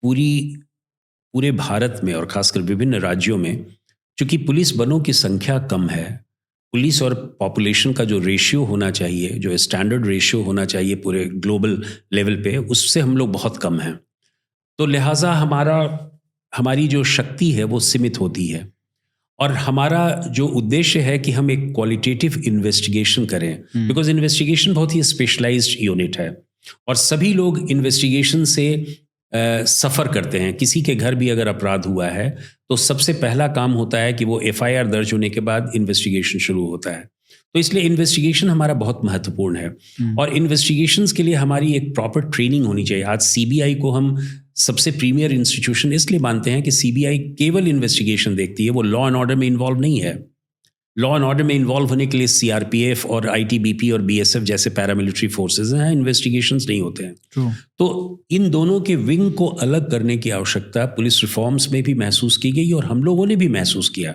पूरे भारत में और खासकर विभिन्न राज्यों में चूंकि पुलिस बलों की संख्या कम है, पुलिस और पॉपुलेशन का जो रेशियो होना चाहिए, जो स्टैंडर्ड रेशियो होना चाहिए पूरे ग्लोबल लेवल पे, उससे हम लोग बहुत कम हैं। तो लिहाजा हमारी जो शक्ति है वो सीमित होती है, और हमारा जो उद्देश्य है कि हम एक क्वालिटेटिव इन्वेस्टिगेशन करें, बिकॉज इन्वेस्टिगेशन बहुत ही स्पेशलाइज्ड यूनिट है और सभी लोग इन्वेस्टिगेशन से सफ़र करते हैं। किसी के घर भी अगर अपराध हुआ है तो सबसे पहला काम होता है कि वो एफआईआर दर्ज होने के बाद इन्वेस्टिगेशन शुरू होता है। तो इसलिए इन्वेस्टिगेशन हमारा बहुत महत्वपूर्ण है और इन्वेस्टिगेशंस के लिए हमारी एक प्रॉपर ट्रेनिंग होनी चाहिए। आज सीबीआई को हम सबसे प्रीमियर इंस्टीट्यूशन इसलिए मानते हैं कि सीबीआई केवल इन्वेस्टिगेशन देखती है, वो लॉ एंड ऑर्डर में इन्वॉल्व नहीं है। लॉ एंड ऑर्डर में इन्वॉल्व होने के लिए सीआरपीएफ और आईटीबीपी और बीएसएफ जैसे पैरामिलिट्री फोर्सेज हैं, इन्वेस्टिगेशंस नहीं होते हैं। तो इन दोनों के विंग को अलग करने की आवश्यकता पुलिस रिफॉर्म्स में भी महसूस की गई और हम लोगों ने भी महसूस किया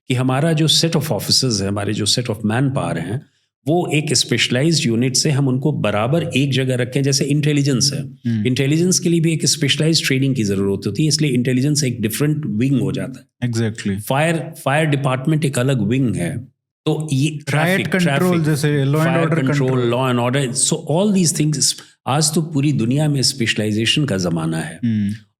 कि हमारा जो सेट ऑफ ऑफिसर्स है, हमारे जो सेट ऑफ मैन पावर हैं, वो एक स्पेशलाइज्ड यूनिट से हम उनको बराबर एक जगह रखें। जैसे इंटेलिजेंस है, इंटेलिजेंस के लिए भी एक स्पेशलाइज्ड ट्रेनिंग की जरूरत होती है, इसलिए इंटेलिजेंस एक डिफरेंट विंग हो जाता है। एग्जैक्टली। फायर डिपार्टमेंट एक अलग विंग है। तो ये राइट कंट्रोल, जैसे law and order control, law and order, so all these things. आज तो पूरी दुनिया में स्पेशलाइजेशन का जमाना है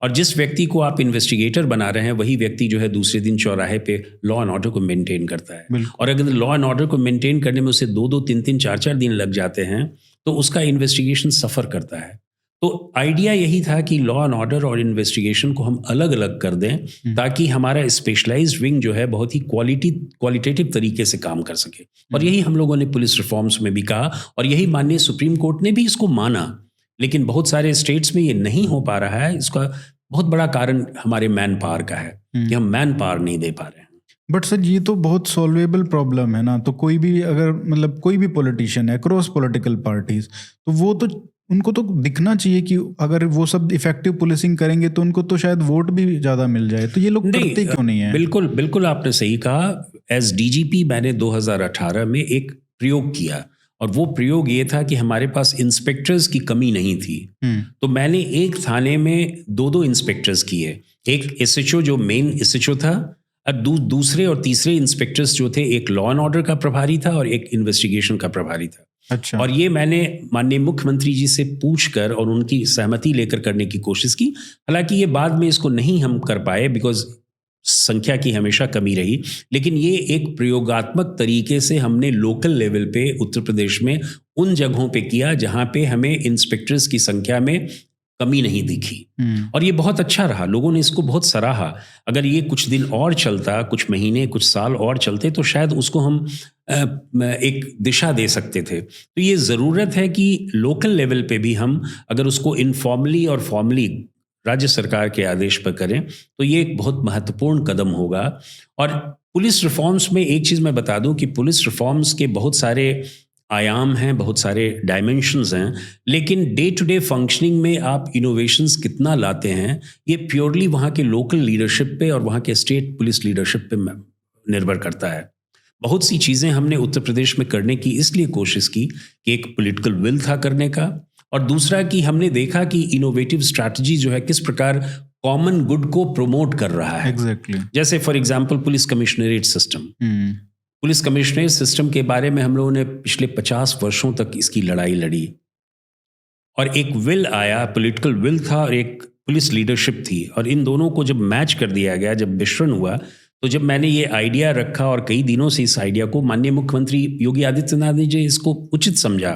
और जिस व्यक्ति को आप इन्वेस्टिगेटर बना रहे हैं वही व्यक्ति जो है दूसरे दिन चौराहे पे लॉ एंड ऑर्डर को मेंटेन करता है। और अगर लॉ एंड ऑर्डर को मेंटेन करने में उसे 2-2, 3-3, 4-4 दिन लग जाते हैं तो उसका इन्वेस्टिगेशन सफ़र करता है। तो आइडिया यही था कि लॉ एंड ऑर्डर और इन्वेस्टिगेशन को हम अलग अलग कर दें ताकि हमारा स्पेशलाइज्ड विंग जो है बहुत ही क्वालिटेटिव तरीके से काम कर सके। और यही हम लोगों ने पुलिस रिफॉर्म्स में भी कहा और यही माननीय सुप्रीम कोर्ट ने भी इसको माना। लेकिन बहुत सारे स्टेट्स में ये नहीं हो पा रहा है। इसका बहुत बड़ा कारण हमारे मैन पावर का है कि हम मैन पावर नहीं दे पा रहे हैं। बट सर, ये तो बहुत सॉल्वेबल प्रॉब्लम है ना। तो कोई भी अगर मतलब कोई भी पॉलिटिशियन है अक्रॉस पॉलिटिकल पार्टीज, तो वो तो उनको तो दिखना चाहिए कि अगर वो सब इफेक्टिव पुलिसिंग करेंगे तो उनको तो शायद वोट भी ज़्यादा मिल जाए। तो ये लोग करते क्यों नहीं है? बिल्कुल आपने सही कहा। एज डीजीपी मैंने 2018 में एक प्रयोग किया और वो प्रयोग ये था कि हमारे पास इंस्पेक्टर्स की कमी नहीं थी। तो मैंने एक थाने में 2-2 इंस्पेक्टर्स किए। एक एसएचओ जो मेन एसएचओ था, और दूसरे और तीसरे इंस्पेक्टर्स जो थे, एक लॉ एंड ऑर्डर का प्रभारी था और एक इन्वेस्टिगेशन का प्रभारी था। अच्छा। और ये मैंने माननीय मुख्यमंत्री जी से पूछकर और उनकी सहमति लेकर करने की कोशिश की। हालांकि ये बाद में इसको नहीं हम कर पाए, बिकॉज संख्या की हमेशा कमी रही, लेकिन ये एक प्रयोगात्मक तरीके से हमने लोकल लेवल पे उत्तर प्रदेश में उन जगहों पे किया जहां पे हमें इंस्पेक्टर्स की संख्या में कमी नहीं दिखी। और ये बहुत अच्छा रहा, लोगों ने इसको बहुत सराहा। अगर ये कुछ दिन और चलता, कुछ महीने, कुछ साल और चलते, तो शायद उसको हम एक दिशा दे सकते थे। तो ये ज़रूरत है कि लोकल लेवल पे भी हम अगर उसको इनफॉर्मली और फॉर्मली राज्य सरकार के आदेश पर करें, तो ये एक बहुत महत्वपूर्ण कदम होगा। और पुलिस रिफॉर्म्स में एक चीज़ मैं बता दूं कि पुलिस रिफॉर्म्स के बहुत सारे आयाम हैं, बहुत सारे डायमेंशंस हैं, लेकिन डे टू डे फंक्शनिंग में आप इनोवेशंस कितना लाते हैं, ये प्योरली वहाँ के लोकल लीडरशिप पे और वहाँ के स्टेट पुलिस लीडरशिप पे निर्भर करता है। बहुत सी चीज़ें हमने उत्तर प्रदेश में करने की इसलिए कोशिश की कि एक पॉलिटिकल विल था करने का, और दूसरा कि हमने देखा कि इनोवेटिव स्ट्रैटेजी जो है किस प्रकार कॉमन गुड को प्रमोट कर रहा है। एग्जैक्टली। जैसे for example police commissionerate system. Police commissionerate system के बारे में हम लोगों ने पिछले 50 वर्षों तक इसकी लड़ाई लड़ी, और एक विल आया, पॉलिटिकल विल था और एक पुलिस लीडरशिप थी, और इन दोनों को जब मैच कर दिया गया, जब मिश्रण हुआ, तो जब मैंने ये आइडिया रखा और कई दिनों से इस आइडिया को माननीय मुख्यमंत्री योगी आदित्यनाथ जी इसको उचित समझा,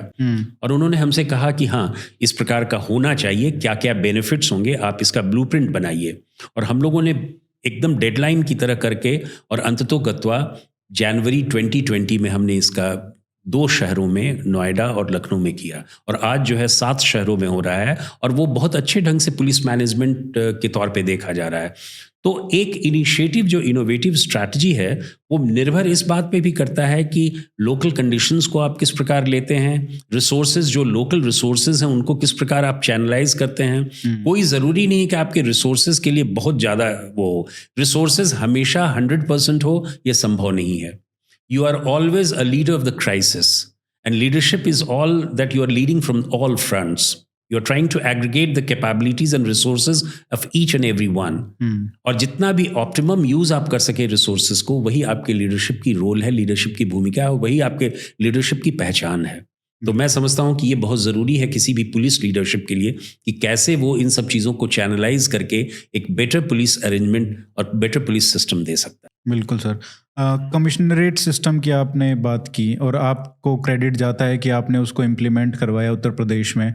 और उन्होंने हमसे कहा कि हाँ, इस प्रकार का होना चाहिए, क्या क्या बेनिफिट्स होंगे, आप इसका ब्लूप्रिंट बनाइए। और हम लोगों ने एकदम डेडलाइन की तरह करके और अंततोगत्वा जनवरी 2020 में हमने इसका 2 शहरों में, नोएडा और लखनऊ में किया, और आज जो है 7 शहरों में हो रहा है, और वो बहुत अच्छे ढंग से पुलिस मैनेजमेंट के तौर पे देखा जा रहा है। तो एक इनिशिएटिव जो इनोवेटिव स्ट्रैटेजी है, वो निर्भर इस बात पे भी करता है कि लोकल कंडीशंस को आप किस प्रकार लेते हैं, रिसोर्सेज जो लोकल रिसोर्सेज हैं उनको किस प्रकार आप चैनलाइज करते हैं। कोई ज़रूरी नहीं कि आपके रिसोर्सेज के लिए बहुत ज़्यादा वो रिसोर्सेज हमेशा 100% हो, ये संभव नहीं है। You are always a leader of the crisis, and leadership is all that you are leading from all fronts. You are trying to aggregate the capabilities and resources of each and every one. और जितना भी optimum use आप कर सके resources को, वही आपके leadership की रोल है, लीडरशिप की भूमिका है, वही आपके लीडरशिप की पहचान है। तो मैं समझता हूँ कि ये बहुत ज़रूरी है किसी भी पुलिस लीडरशिप के लिए कि कैसे वो इन सब चीज़ों को चैनलाइज करके एक बेटर पुलिस अरेंजमेंट और बेटर पुलिस सिस्टम दे सकता है। बिल्कुल सर। कमिश्नरेट सिस्टम की आपने बात की और आपको क्रेडिट जाता है कि आपने उसको इम्प्लीमेंट करवाया उत्तर प्रदेश में।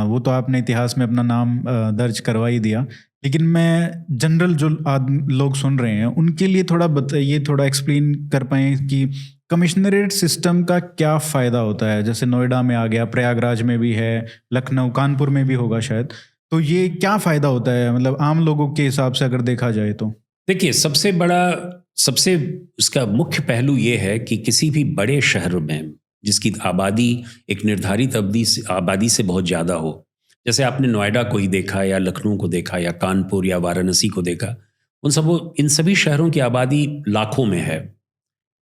वो तो आपने इतिहास में अपना नाम दर्ज करवा ही दिया, लेकिन मैं जनरल जो लोग सुन रहे हैं उनके लिए थोड़ा बताइए, थोड़ा एक्सप्लेन कर पाएँ कि कमिश्नरेट सिस्टम का क्या फ़ायदा होता है। जैसे नोएडा में आ गया, प्रयागराज में भी है, लखनऊ, कानपुर में भी होगा शायद, तो ये क्या फ़ायदा होता है मतलब आम लोगों के हिसाब से अगर देखा जाए तो? देखिए, सबसे उसका मुख्य पहलू ये है कि किसी भी बड़े शहर में जिसकी आबादी एक निर्धारित आबादी से बहुत ज़्यादा हो, जैसे आपने नोएडा को ही देखा या लखनऊ को देखा या कानपुर या वाराणसी को देखा, इन सभी शहरों की आबादी लाखों में है,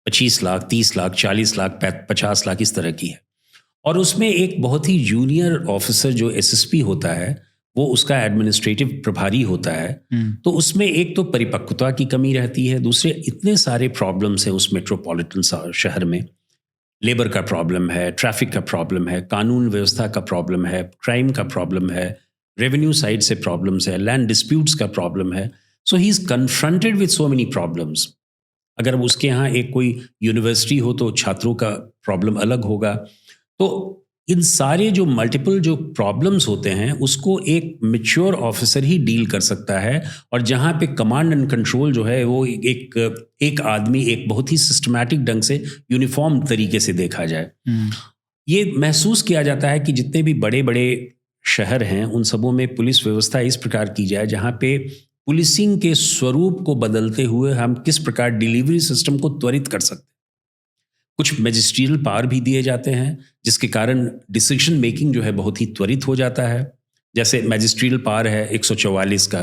25 लाख, 30 लाख, 40 लाख, 50 लाख, इस तरह की है। और उसमें एक बहुत ही जूनियर ऑफिसर जो एसएसपी होता है, वो उसका एडमिनिस्ट्रेटिव प्रभारी होता है। तो उसमें एक तो परिपक्वता की कमी रहती है, दूसरे इतने सारे प्रॉब्लम्स हैं उस मेट्रोपॉलिटन शहर में। लेबर का प्रॉब्लम है, ट्रैफिक का प्रॉब्लम है, कानून व्यवस्था का प्रॉब्लम है, क्राइम का प्रॉब्लम है, रेवेन्यू साइड से प्रॉब्लम्स है, लैंड डिस्प्यूट्स का प्रॉब्लम है। So he is confronted with so many problems. अगर उसके यहाँ एक कोई यूनिवर्सिटी हो तो छात्रों का प्रॉब्लम अलग होगा। तो इन सारे जो मल्टीपल जो प्रॉब्लम्स होते हैं उसको एक मैच्योर ऑफिसर ही डील कर सकता है, और जहाँ पे कमांड एंड कंट्रोल जो है वो एक आदमी एक बहुत ही सिस्टमैटिक ढंग से यूनिफॉर्म तरीके से देखा जाए। ये महसूस किया जाता है कि जितने भी बड़े बड़े शहर हैं उन सबों में पुलिस व्यवस्था इस प्रकार की जाए जहाँ पे पुलिसिंग के स्वरूप को बदलते हुए हम किस प्रकार डिलीवरी सिस्टम को त्वरित कर सकते हैं। कुछ मैजिस्ट्रियल पावर भी दिए जाते हैं जिसके कारण डिसीजन मेकिंग जो है बहुत ही त्वरित हो जाता है। जैसे मैजिस्ट्रियल पावर है 144 का,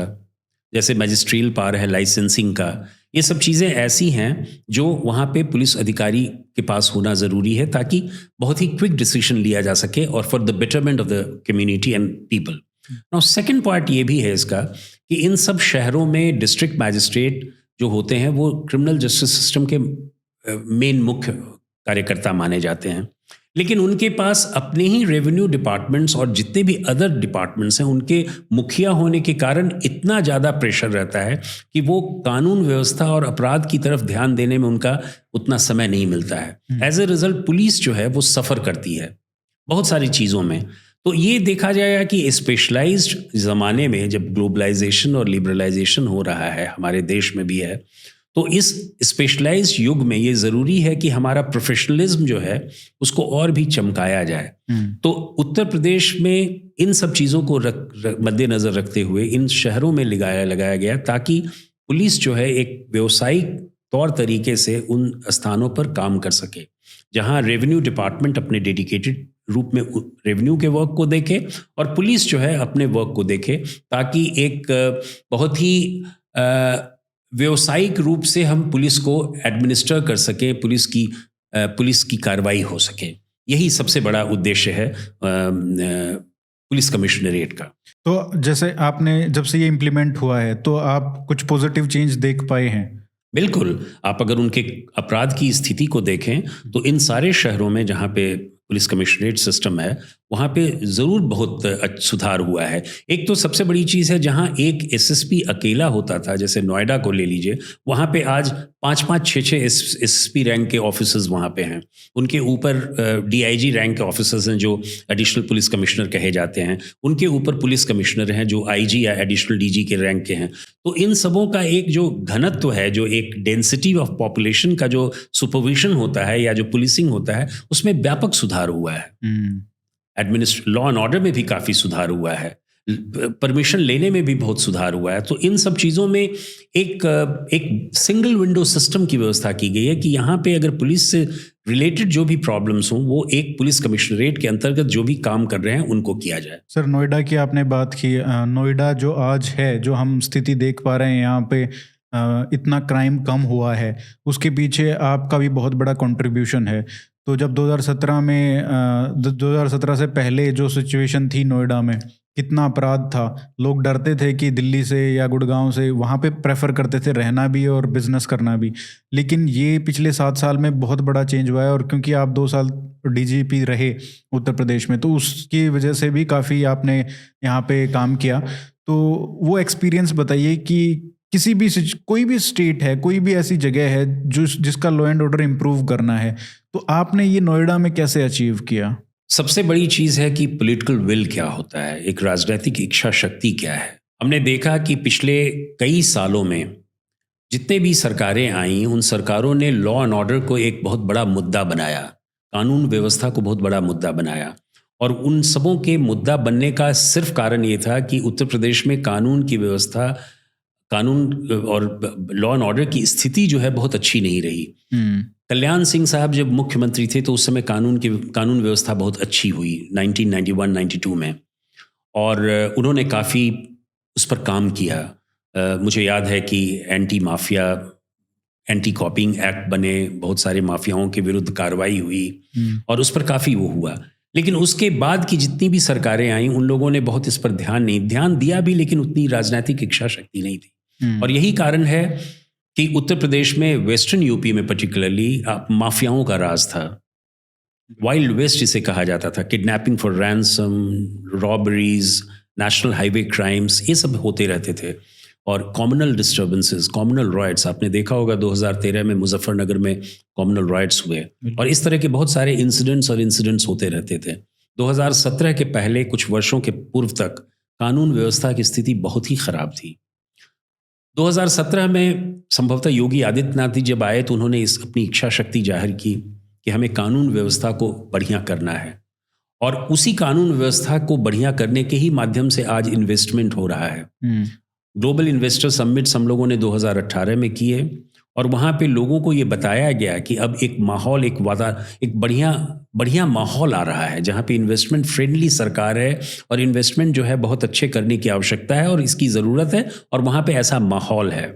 जैसे मैजिस्ट्रियल पावर है लाइसेंसिंग का, ये सब चीज़ें ऐसी हैं जो वहाँ पे पुलिस अधिकारी के पास होना ज़रूरी है ताकि बहुत ही क्विक डिसीजन लिया जा सके और for the betterment of the community and people. Now second part ये भी है इसका कि इन सब शहरों में डिस्ट्रिक्ट मैजिस्ट्रेट जो होते हैं वो क्रिमिनल जस्टिस सिस्टम के मेन मुख्य कार्यकर्ता माने जाते हैं, लेकिन उनके पास अपने ही रेवेन्यू डिपार्टमेंट्स और जितने भी अदर डिपार्टमेंट्स हैं उनके मुखिया होने के कारण इतना ज़्यादा प्रेशर रहता है कि वो कानून व्यवस्था और अपराध की तरफ ध्यान देने में उनका उतना समय नहीं मिलता है। एज ए रिजल्ट पुलिस जो है वो सफ़र करती है बहुत सारी चीज़ों में। तो ये देखा जाएगा कि स्पेशलाइज्ड ज़माने में जब ग्लोबलाइजेशन और लिबरलाइजेशन हो रहा है, हमारे देश में भी है, तो इस स्पेशलाइज्ड युग में ये ज़रूरी है कि हमारा प्रोफेशनलिज्म जो है उसको और भी चमकाया जाए। तो उत्तर प्रदेश में इन सब चीज़ों को मद्देनज़र रखते हुए इन शहरों में लगाया गया ताकि पुलिस जो है एक व्यावसायिक तौर तरीके से उन स्थानों पर काम कर सके जहां रेवेन्यू डिपार्टमेंट अपने डेडिकेटेड रूप में रेवेन्यू के वर्क को देखे और पुलिस जो है अपने वर्क को देखे, ताकि एक बहुत ही व्यावसायिक रूप से हम पुलिस को एडमिनिस्टर कर सकें, पुलिस की कार्रवाई हो सके। यही सबसे बड़ा उद्देश्य है पुलिस कमिश्नरेट का। तो जैसे आपने जब से ये इम्प्लीमेंट हुआ है तो आप कुछ पॉजिटिव चेंज देख पाए हैं? बिल्कुल, आप अगर उनके अपराध की स्थिति को देखें तो इन सारे शहरों में जहाँ पे पुलिस कमिश्नरेट सिस्टम है वहाँ पे ज़रूर बहुत सुधार हुआ है। एक तो सबसे बड़ी चीज़ है, जहाँ एक एसएसपी अकेला होता था, जैसे नोएडा को ले लीजिए, वहाँ पे आज 5-5, 6-6 एसएसपी रैंक के ऑफिसर्स वहाँ पे हैं। उनके ऊपर डीआईजी रैंक के ऑफिसर्स हैं जो एडिशनल पुलिस कमिश्नर कहे जाते हैं, उनके ऊपर पुलिस कमिश्नर हैं जो आईजी या एडिशनल डीजी के रैंक के हैं। तो इन सबों का एक जो घनत्व है, जो एक डेंसिटी ऑफ पॉपुलेशन का जो सुपरविजन होता है या जो पुलिसिंग होता है, उसमें व्यापक सुधार हुआ है। लॉ एंड ऑर्डर में भी काफ़ी सुधार हुआ है, परमिशन लेने में भी बहुत सुधार हुआ है। तो इन सब चीज़ों में एक सिंगल विंडो सिस्टम की व्यवस्था की गई है कि यहाँ पे अगर पुलिस से रिलेटेड जो भी प्रॉब्लम्स हों वो एक पुलिस कमिश्नरेट के अंतर्गत जो भी काम कर रहे हैं उनको किया जाए। सर, नोएडा की आपने बात की, नोएडा जो आज है, जो हम स्थिति देख पा रहे हैं यहाँ पे, इतना क्राइम कम हुआ है, उसके पीछे आपका भी बहुत बड़ा कंट्रीब्यूशन है। तो जब 2017 से पहले जो सिचुएशन थी नोएडा में, कितना अपराध था, लोग डरते थे कि दिल्ली से या गुड़गांव से वहाँ पे प्रेफर करते थे रहना भी और बिजनेस करना भी। लेकिन ये पिछले 7 साल में बहुत बड़ा चेंज हुआ है, और क्योंकि आप 2 साल डीजीपी रहे उत्तर प्रदेश में, तो उसकी वजह से भी काफ़ी आपने यहाँ पे काम किया। तो वो एक्सपीरियंस बताइए कि किसी भी कोई भी स्टेट है, कोई भी ऐसी जगह है जिसका लॉ एंड ऑर्डर इम्प्रूव करना है, तो आपने ये नोएडा में कैसे अचीव किया? सबसे बड़ी चीज़ है कि पॉलिटिकल विल क्या होता है, एक राजनीतिक इच्छा शक्ति क्या है। हमने देखा कि पिछले कई सालों में जितने भी सरकारें आईं, उन सरकारों ने लॉ एंड ऑर्डर को एक बहुत बड़ा मुद्दा बनाया, कानून व्यवस्था को बहुत बड़ा मुद्दा बनाया, और उन सबों के मुद्दा बनने का सिर्फ कारण ये था कि उत्तर प्रदेश में कानून की व्यवस्था, कानून और लॉ एंड ऑर्डर की स्थिति जो है बहुत अच्छी नहीं रही। कल्याण सिंह साहब जब मुख्यमंत्री थे तो उस समय कानून व्यवस्था बहुत अच्छी हुई 1991-92 में, और उन्होंने काफ़ी उस पर काम किया। मुझे याद है कि एंटी कॉपिंग एक्ट बने, बहुत सारे माफियाओं के विरुद्ध कार्रवाई हुई और उस पर काफ़ी वो हुआ। लेकिन उसके बाद की जितनी भी सरकारें आई उन लोगों ने बहुत इस पर ध्यान दिया भी, लेकिन उतनी राजनीतिक इच्छा शक्ति नहीं थी। और यही कारण है कि उत्तर प्रदेश में, वेस्टर्न यूपी में पर्टिकुलरली, माफियाओं का राज था। वाइल्ड वेस्ट इसे कहा जाता था। Kidnapping for ransom, robberies, national highway crimes, ये सब होते रहते थे। और कॉम्युनल डिस्टर्बेंसेस, कॉम्युनल राइट्स, आपने देखा होगा 2013 में मुजफ्फरनगर में कॉम्युनल राइट्स हुए, और इस तरह के बहुत सारे इंसिडेंट्स होते रहते थे। 2017 के पहले कुछ वर्षों के पूर्व तक कानून व्यवस्था की स्थिति बहुत ही खराब थी। 2017 में संभवतः योगी आदित्यनाथ जी जब आए तो उन्होंने अपनी इच्छा शक्ति जाहिर की कि हमें कानून व्यवस्था को बढ़िया करना है, और उसी कानून व्यवस्था को बढ़िया करने के ही माध्यम से आज इन्वेस्टमेंट हो रहा है। ग्लोबल इन्वेस्टर समिट्स हम लोगों ने 2018 में किए, और वहाँ पे लोगों को ये बताया गया कि अब एक माहौल, एक बढ़िया माहौल आ रहा है जहाँ पे इन्वेस्टमेंट फ्रेंडली सरकार है, और इन्वेस्टमेंट जो है बहुत अच्छे करने की आवश्यकता है और इसकी ज़रूरत है, और वहाँ पे ऐसा माहौल है।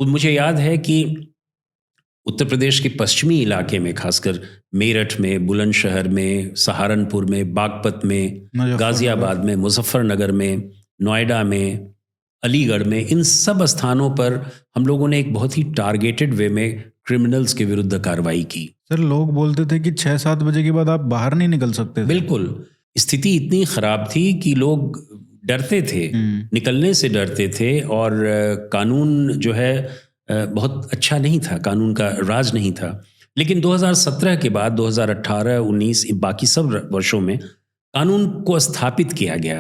मुझे याद है कि उत्तर प्रदेश के पश्चिमी इलाके में, खासकर मेरठ में, बुलंदशहर में, सहारनपुर में, बागपत में, मुजफ्फरनगर। गाज़ियाबाद में, मुज़फ़्फ़रनगर में, नोएडा में, अलीगढ़ में, इन सब स्थानों पर हम लोगों ने एक बहुत ही टारगेटेड वे में क्रिमिनल्स के विरुद्ध कार्रवाई की। सर लोग बोलते थे कि 6-7 बजे के बाद आप बाहर नहीं निकल सकते थे। बिल्कुल, स्थिति इतनी ख़राब थी कि लोग डरते थे, निकलने से डरते थे, और कानून जो है बहुत अच्छा नहीं था, कानून का राज नहीं था। लेकिन 2017 के बाद 2018, 19 बाकी सब वर्षों में कानून को स्थापित किया गया,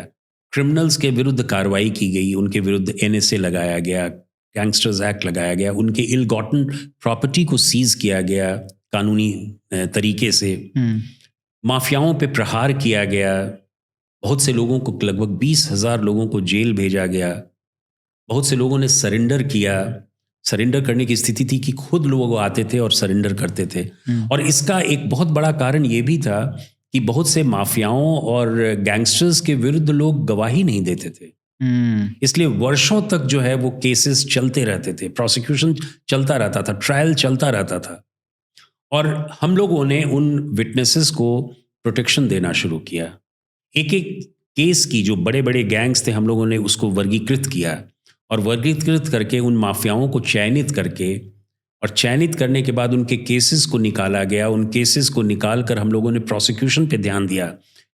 क्रिमिनल्स के विरुद्ध कार्रवाई की गई, उनके विरुद्ध एनएसए लगाया गया, गैंगस्टर्स एक्ट लगाया गया, उनके इल गॉटन प्रॉपर्टी को सीज किया गया कानूनी तरीके से, माफियाओं पे प्रहार किया गया, बहुत से लोगों को, लगभग 20,000 लोगों को जेल भेजा गया, बहुत से लोगों ने सरेंडर किया। सरेंडर करने की स्थिति थी कि खुद लोग आते थे और सरेंडर करते थे। और इसका एक बहुत बड़ा कारण ये भी था कि बहुत से माफियाओं और गैंगस्टर्स के विरुद्ध लोग गवाही नहीं देते थे, इसलिए वर्षों तक जो है वो केसेस चलते रहते थे, प्रोसिक्यूशन चलता रहता था, ट्रायल चलता रहता था। और हम लोगों ने उन विटनेसेस को प्रोटेक्शन देना शुरू किया। एक एक केस की, जो बड़े बड़े गैंग्स थे, हम लोगों ने उसको वर्गीकृत किया, और वर्गीकृत करके उन माफियाओं को चयनित करके, और चयनित करने के बाद उनके केसेस को निकाला गया। उन केसेस को निकाल कर हम लोगों ने प्रोसिक्यूशन पे ध्यान दिया,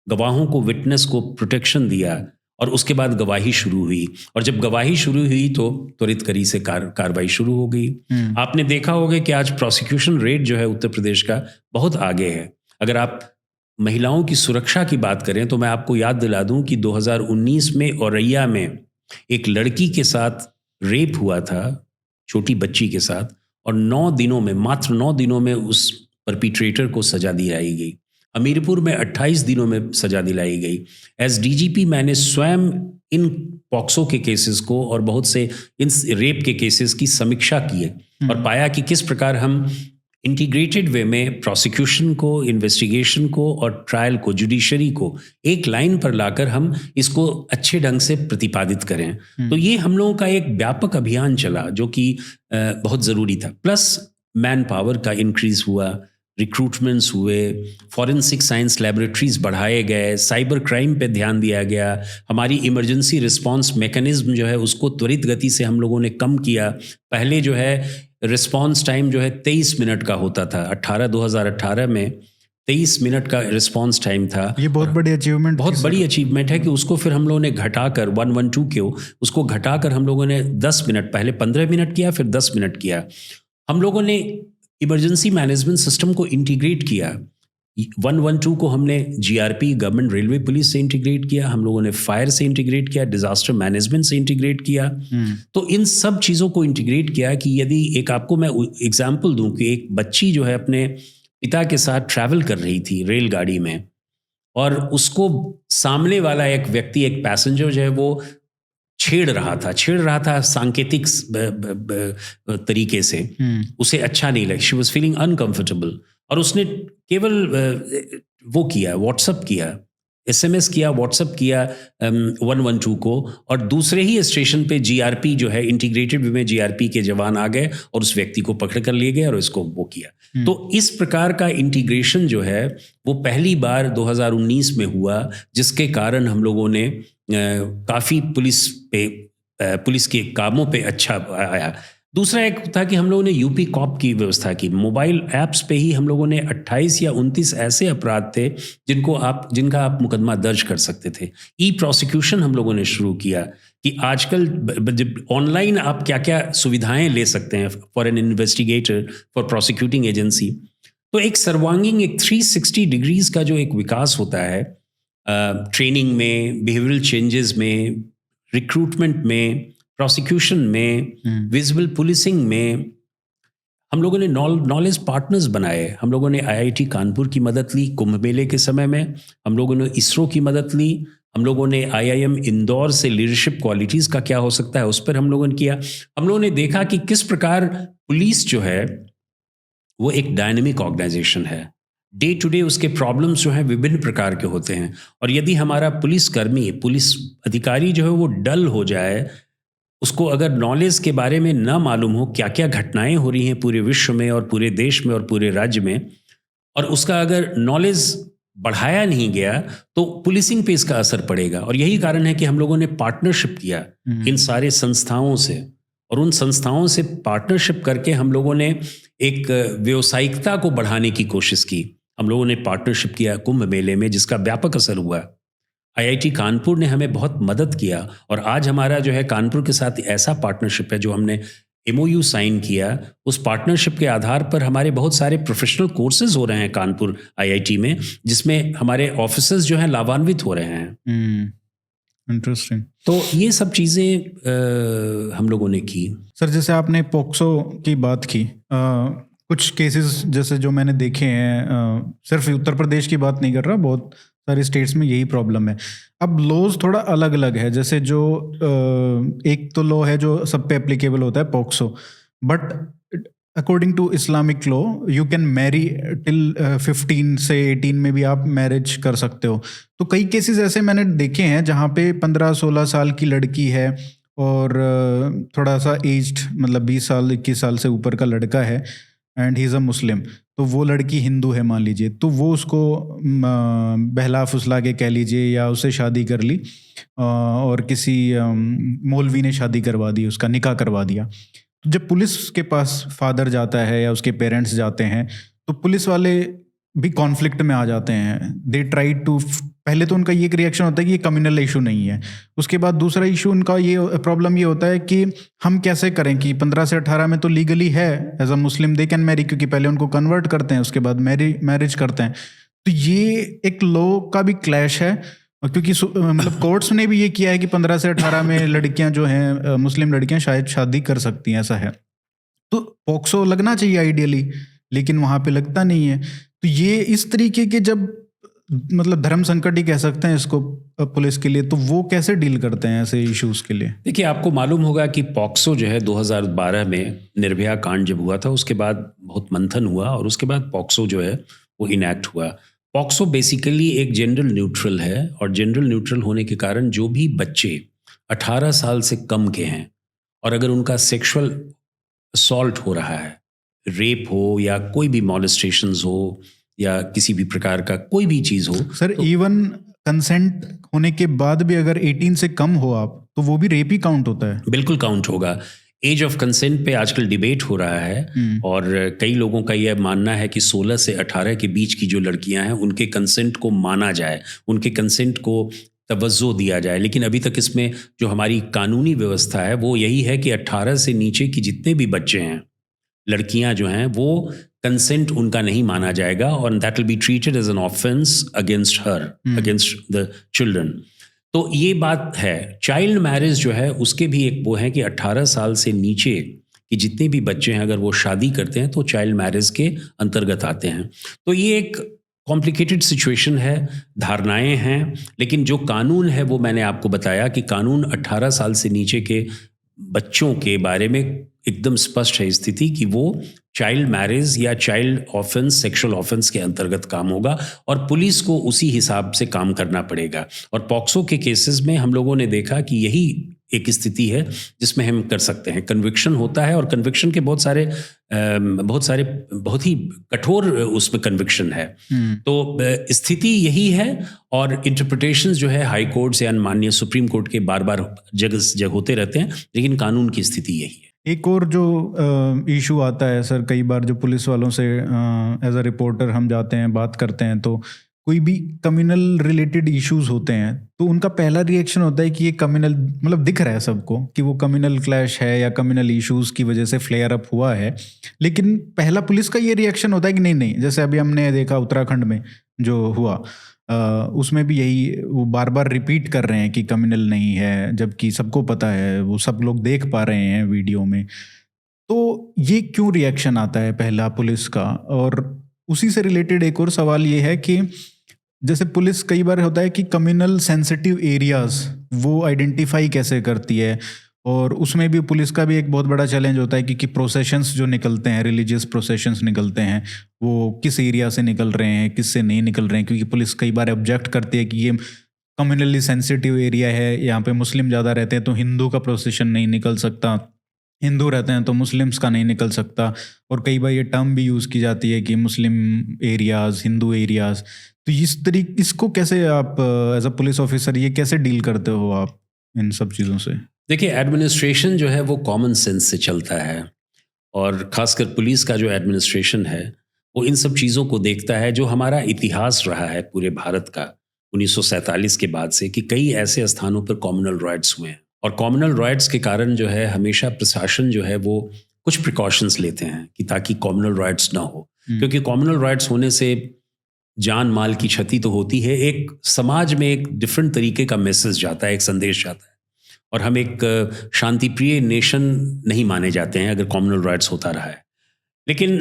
गवाहों को, विटनेस को प्रोटेक्शन दिया, और उसके बाद गवाही शुरू हुई। और जब गवाही शुरू हुई तो त्वरित करी से कार्रवाई शुरू हो गई। आपने देखा होगा कि आज प्रोसिक्यूशन रेट जो है उत्तर प्रदेश का बहुत आगे है। अगर आप महिलाओं की सुरक्षा की बात करें तो मैं आपको याद दिला दूं कि 2019 में औरैया में एक लड़की के साथ रेप हुआ था, छोटी बच्ची के साथ, और 9 दिनों में, मात्र 9 दिनों में उस परपिट्रेटर को सजा दिलाई गई। हमीरपुर में 28 दिनों में सजा दिलाई गई। एज डीजीपी मैंने स्वयं इन पॉक्सो के केसेस को और बहुत से इन रेप के केसेस की समीक्षा की है, और पाया कि किस प्रकार हम इंटीग्रेटेड वे में प्रोसिक्यूशन को, इन्वेस्टिगेशन को और ट्रायल को, जुडिशरी को एक लाइन पर लाकर हम इसको अच्छे ढंग से प्रतिपादित करें। तो ये हम लोगों का एक व्यापक अभियान चला, जो कि बहुत ज़रूरी था। प्लस मैन पावर का इंक्रीज हुआ, रिक्रूटमेंट्स हुए, फॉरेंसिक साइंस लैबोरेटरीज बढ़ाए गए, साइबर क्राइम पे ध्यान दिया गया, हमारी इमरजेंसी रिस्पांस मैकेनिज्म जो है उसको त्वरित गति से हम लोगों ने कम किया। पहले जो है रिस्पांस टाइम जो है 23 मिनट का होता था, 2018 में 23 मिनट का रिस्पांस टाइम था। ये बहुत बड़ी अचीवमेंट, बहुत बड़ी अचीवमेंट है कि उसको फिर हम लोगों ने घटाकर 112 के उसको घटाकर हम लोगों ने 10 मिनट, पहले 15 मिनट किया, फिर 10 मिनट किया। हम लोगों ने इमरजेंसी मैनेजमेंट सिस्टम को इंटीग्रेट किया। 112 को हमने जीआरपी, गवर्नमेंट रेलवे पुलिस से इंटीग्रेट किया, हम लोगों ने फायर से इंटीग्रेट किया, डिजास्टर मैनेजमेंट से इंटीग्रेट किया। तो इन सब चीज़ों को इंटीग्रेट किया कि यदि एक आपको मैं एग्जांपल दूं कि एक बच्ची जो है अपने पिता के साथ ट्रैवल कर रही थी रेलगाड़ी में, और उसको सामने वाला एक व्यक्ति, एक पैसेंजर जो है वो छेड़ रहा था सांकेतिक तरीके से, उसे अच्छा नहीं लगा, शी वॉज फीलिंग अनकंफर्टेबल, और उसने केवल वो किया, व्हाट्सअप किया, एसएमएस किया, व्हाट्सअप किया 112 को, और दूसरे ही स्टेशन पे जीआरपी जो है, इंटीग्रेटेड वे में जीआरपी के जवान आ गए और उस व्यक्ति को पकड़ कर लिए गए और इसको वो किया। तो इस प्रकार का इंटीग्रेशन जो है वो पहली बार 2019 में हुआ, जिसके कारण हम लोगों ने काफ़ी पुलिस के कामों पे अच्छा आया। दूसरा एक था कि हम लोगों ने यूपी कॉप की व्यवस्था की। मोबाइल ऐप्स पे ही हम लोगों ने 28 या 29 ऐसे अपराध थे जिनका आप मुकदमा दर्ज कर सकते थे। ई प्रोसिक्यूशन हम लोगों ने शुरू किया कि आजकल ऑनलाइन आप क्या क्या सुविधाएं ले सकते हैं for an investigator, for prosecuting agency. तो एक सर्वांगीण, एक 360 डिग्रीज का जो एक विकास होता है ट्रेनिंग में, बिहेवियरल चेंजेस में, रिक्रूटमेंट में, प्रोसिक्यूशन में, विजिबल पुलिसिंग में, हम लोगों ने नॉलेज पार्टनर्स बनाए। हम लोगों ने आईआईटी कानपुर की मदद ली कुंभ मेले के समय में, हम लोगों ने इसरो की मदद ली, हम लोगों ने आईआईएम इंदौर से लीडरशिप क्वालिटीज़ का क्या हो सकता है उस पर हम लोगों ने किया। हम लोगों ने देखा कि किस प्रकार पुलिस जो है वो एक डायनेमिक ऑर्गेनाइजेशन है। डे टू डे उसके प्रॉब्लम्स जो हैं विभिन्न प्रकार के होते हैं, और यदि हमारा पुलिसकर्मी, पुलिस अधिकारी जो है वो डल हो जाए, उसको अगर नॉलेज के बारे में ना मालूम हो क्या क्या घटनाएं हो रही हैं पूरे विश्व में और पूरे देश में और पूरे राज्य में, और उसका अगर नॉलेज बढ़ाया नहीं गया, तो पुलिसिंग पे इसका असर पड़ेगा। और यही कारण है कि हम लोगों ने पार्टनरशिप किया इन सारे संस्थाओं से, और उन संस्थाओं से पार्टनरशिप करके हम लोगों ने एक व्यावसायिकता को बढ़ाने की कोशिश की। हम लोगों ने पार्टनरशिप किया कुंभ मेले में, जिसका व्यापक असर हुआ। आईआईटी कानपुर ने हमें बहुत मदद किया, और आज हमारा जो है कानपुर के साथ ऐसा पार्टनरशिप है जो हमने एमओयू साइन किया। उस पार्टनरशिप के आधार पर हमारे बहुत सारे प्रोफेशनल कोर्सेज हो रहे हैं कानपुर आईआईटी में, जिसमें हमारे ऑफिसर्स जो हैं लाभान्वित हो रहे हैं। इंटरेस्टिंग। तो ये सब चीज़ें हम लोगों ने की। सर, जैसे आपने पॉक्सो की बात की, कुछ केसेस जैसे जो मैंने देखे हैं, सिर्फ उत्तर प्रदेश की बात नहीं कर रहा, बहुत सारे स्टेट्स में यही प्रॉब्लम है। अब लॉज थोड़ा अलग अलग है, जैसे जो एक तो लॉ है जो सब पे एप्लीकेबल होता है, POCSO, but according to Islamic law you can marry till 15 से 18 में भी आप मैरिज कर सकते हो। तो कई केसेस ऐसे मैंने देखे हैं जहाँ पे 15-16 साल की लड़की है और थोड़ा सा एज्ड, मतलब 20 साल 21 साल से ऊपर का लड़का है, एंड ही इज़ अ मुस्लिम। तो वो लड़की हिंदू है मान लीजिए, तो वो उसको बहला फुसला के कह लीजिए या उससे शादी कर ली, और किसी मौलवी ने शादी करवा दी, उसका निकाह करवा दिया। तो जब पुलिस के पास फादर जाता है या उसके पेरेंट्स जाते हैं, तो पुलिस वाले भी कॉन्फ्लिक्ट में आ जाते हैं। दे ट्राई टू, पहले तो उनका ये एक रिएक्शन होता है कि ये कम्युनल इशू नहीं है, उसके बाद दूसरा इशू उनका ये प्रॉब्लम ये होता है कि हम कैसे करें कि 15 से 18 में तो लीगली है, as a Muslim they can marry, क्योंकि पहले उनको कन्वर्ट करते हैं, उसके बाद मैरिज करते हैं। तो ये एक लॉ का भी क्लैश है, और क्योंकि मतलब कोर्ट्स ने भी ये किया है कि 15 से 18 में लड़कियां जो हैं, मुस्लिम लड़कियां शायद शादी कर सकती हैं, ऐसा है। तो पॉक्सो लगना चाहिए आइडियली, लेकिन वहां पे लगता नहीं है। तो ये इस तरीके के, जब मतलब धर्म संकट ही कह सकते हैं इसको पुलिस के लिए, तो वो कैसे डील करते हैं ऐसे इश्यूज के लिए? देखिए, आपको मालूम होगा कि पॉक्सो जो है 2012 में निर्भया कांड जब हुआ था, उसके बाद बहुत मंथन हुआ, और उसके बाद पॉक्सो जो है वो इनैक्ट हुआ। पॉक्सो बेसिकली एक जेंडर न्यूट्रल है, और जेंडर न्यूट्रल होने के कारण जो भी बच्चे 18 साल से कम के हैं, और अगर उनका सेक्सुअल असॉल्ट हो रहा है, रेप हो या कोई भी मॉलेस्टेशंस हो या किसी भी प्रकार का कोई भी चीज़ हो। सर, तो इवन कंसेंट होने के बाद भी अगर 18 से कम हो आप, तो वो भी रेप ही काउंट होता है? बिल्कुल काउंट होगा। एज ऑफ कंसेंट पे आजकल डिबेट हो रहा है, और कई लोगों का यह मानना है कि 16 से 18 के बीच की जो लड़कियां हैं उनके कंसेंट को माना जाए, उनके कंसेंट को तवज्जो दिया जाए। लेकिन अभी तक इसमें जो हमारी कानूनी व्यवस्था है वो यही है कि 18 से नीचे की जितने भी बच्चे हैं, लड़कियां जो हैं, वो कंसेंट उनका नहीं माना जाएगा, और that will be treated as an offence against her, against the children. तो ये बात है। चाइल्ड मैरिज जो है उसके भी एक वो है कि 18 साल से नीचे कि जितने भी बच्चे हैं अगर वो शादी करते हैं तो चाइल्ड मैरिज के अंतर्गत आते हैं। तो ये एक कॉम्प्लिकेटेड सिचुएशन है, धारणाएं हैं, लेकिन जो कानून है वो मैंने आपको बताया कि कानून 18 साल से नीचे के बच्चों के बारे में एकदम स्पष्ट है स्थिति कि वो चाइल्ड मैरिज या चाइल्ड ऑफेंस, सेक्सुअल ऑफेंस के अंतर्गत काम होगा, और पुलिस को उसी हिसाब से काम करना पड़ेगा। और पॉक्सो के केसेस में हम लोगों ने देखा कि यही एक स्थिति है जिसमें हम कर सकते हैं, कन्विक्शन होता है, और कन्विक्शन के बहुत सारे बहुत ही कठोर उसमें कन्विक्शन है। तो स्थिति यही है, और इंटरप्रिटेशंस जो है हाई कोर्ट से माननीय सुप्रीम कोर्ट के बार बार जगह होते रहते हैं, लेकिन कानून की स्थिति यही है। एक और जो इशू आता है सर, कई बार जो पुलिस वालों से एज अ रिपोर्टर हम जाते हैं, बात करते हैं, तो कोई भी कम्युनल रिलेटेड इश्यूज होते हैं तो उनका पहला रिएक्शन होता है कि ये कम्युनल, मतलब दिख रहा है सबको कि वो कम्युनल क्लैश है या कम्युनल इश्यूज की वजह से फ्लेयर अप हुआ है, लेकिन पहला पुलिस का ये रिएक्शन होता है कि नहीं नहीं, जैसे अभी हमने देखा उत्तराखंड में जो हुआ, उसमें भी यही वो बार बार रिपीट कर रहे हैं कि कम्युनल नहीं है, जबकि सबको पता है, वो सब लोग देख पा रहे हैं वीडियो में। तो ये क्यों रिएक्शन आता है पहला पुलिस का? और उसी से रिलेटेड एक और सवाल ये है कि जैसे पुलिस कई बार होता है कि कम्युनल सेंसिटिव एरियाज वो आइडेंटिफाई कैसे करती है, और उसमें भी पुलिस का भी एक बहुत बड़ा चैलेंज होता है कि प्रोसेशंस जो निकलते हैं, रिलीजियस प्रोसेशंस निकलते हैं, वो किस एरिया से निकल रहे हैं, किस से नहीं निकल रहे हैं, क्योंकि पुलिस कई बार ऑब्जेक्ट करती है कि ये कम्युनली सेंसिटिव एरिया है, यहाँ पे मुस्लिम ज़्यादा रहते हैं तो हिंदू का प्रोसेशन नहीं निकल सकता, हिंदू रहते हैं तो मुस्लिम्स का नहीं निकल सकता। और कई बार ये टर्म भी यूज़ की जाती है कि मुस्लिम एरियाज़, हिंदू एरियाज़। तो इसको कैसे आप एज अ पुलिस ऑफिसर ये कैसे डील करते हो आप इन सब चीज़ों से? देखिए, एडमिनिस्ट्रेशन जो है वो कॉमन सेंस से चलता है, और ख़ासकर पुलिस का जो एडमिनिस्ट्रेशन है वो इन सब चीज़ों को देखता है। जो हमारा इतिहास रहा है पूरे भारत का 1947 के बाद से, कि कई ऐसे स्थानों पर कॉम्युनल राइट्स हुए हैं, और कॉम्युनल राइट्स के कारण जो है हमेशा प्रशासन जो है वो कुछ प्रिकॉशंस लेते हैं कि ताकि कॉम्युनल राइट्स ना हो, क्योंकि कॉम्युनल राइट्स होने से जान माल की क्षति तो होती है, एक समाज में एक डिफरेंट तरीके का मैसेज जाता है, एक संदेश जाता है, और हम एक शांति प्रिय नेशन नहीं माने जाते हैं अगर कॉम्युनल राइट्स होता रहा है। लेकिन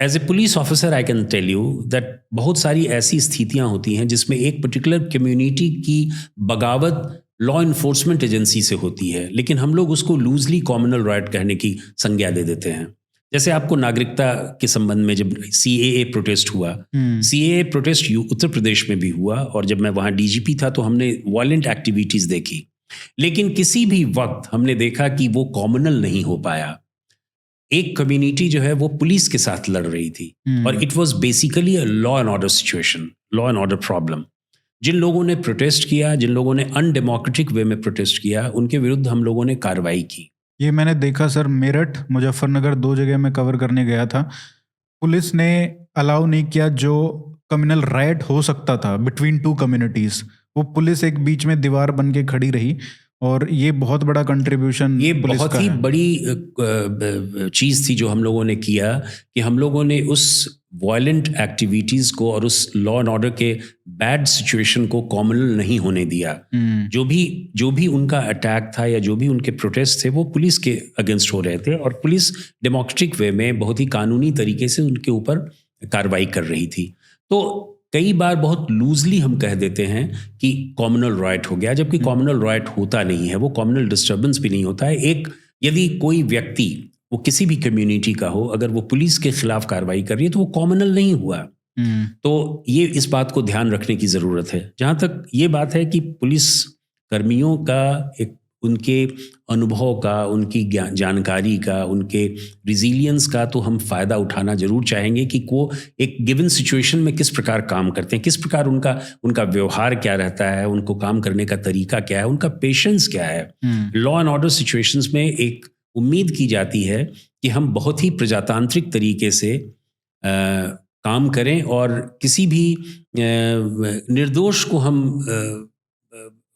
as a police officer I can tell you that बहुत सारी ऐसी स्थितियां होती हैं जिसमें एक पर्टिकुलर कम्युनिटी की बगावत लॉ इन्फोर्समेंट एजेंसी से होती है, लेकिन हम लोग उसको लूजली कॉम्युनल राइट कहने की संज्ञा दे देते हैं। जैसे आपको नागरिकता के संबंध में जब सीएए प्रोटेस्ट हुआ, सीएए प्रोटेस्ट उत्तर प्रदेश में भी हुआ, और जब मैं वहाँ डीजीपी था तो हमने वायलेंट एक्टिविटीज़ देखी, लेकिन किसी भी वक्त हमने देखा कि वो कॉम्युनल नहीं हो पाया। एक कम्युनिटी जो है वो पुलिस के साथ लड़ रही थी, और it was basically a law and order situation, law and order problem. जिन लोगों ने प्रोटेस्ट किया, जिन लोगों ने अनडेमोक्रेटिक वे में प्रोटेस्ट किया, उनके विरुद्ध हम लोगों ने कार्रवाई की। ये मैंने देखा सर, मेरठ, मुजफ्फरनगर 2 जगह मैं कवर करने गया था। पुलिस ने अलाउ नहीं किया जो कम्युनल राइट हो सकता था बिटवीन 2 कम्युनिटीज़। वो पुलिस एक बीच में दीवार बन के खड़ी रही, और ये बहुत बड़ा कंट्रीब्यूशन ये पुलिस बहुत का ही है। बड़ी चीज़ थी जो हम लोगों ने किया, कि हम लोगों ने उस वायलेंट एक्टिविटीज़ को और उस लॉ एंड ऑर्डर के बैड सिचुएशन को कॉम्युनल नहीं होने दिया। जो भी उनका अटैक था या जो भी उनके प्रोटेस्ट थे वो पुलिस के अगेंस्ट हो रहे थे, और पुलिस डेमोक्रेटिक वे में बहुत ही कानूनी तरीके से उनके ऊपर कार्रवाई कर रही थी। तो कई बार बहुत लूजली हम कह देते हैं कि कॉम्युनल राइट हो गया, जबकि कॉम्युनल राइट होता नहीं है, वो कॉम्युनल डिस्टर्बेंस भी नहीं होता है। एक यदि कोई व्यक्ति, वो किसी भी कम्युनिटी का हो, अगर वो पुलिस के खिलाफ कार्रवाई कर रही है तो वो कॉम्युनल नहीं हुआ। तो ये इस बात को ध्यान रखने की ज़रूरत है। जहाँ तक ये बात है कि पुलिस कर्मियों का एक उनके अनुभव का, उनकी जानकारी का, उनके रिजिलियंस का तो हम फ़ायदा उठाना ज़रूर चाहेंगे कि वो एक गिवन सिचुएशन में किस प्रकार काम करते हैं, किस प्रकार उनका व्यवहार क्या रहता है, उनको काम करने का तरीका क्या है, उनका पेशेंस क्या है। लॉ एंड ऑर्डर सिचुएशंस में एक उम्मीद की जाती है कि हम बहुत ही प्रजातांत्रिक तरीके से काम करें, और किसी भी निर्दोष को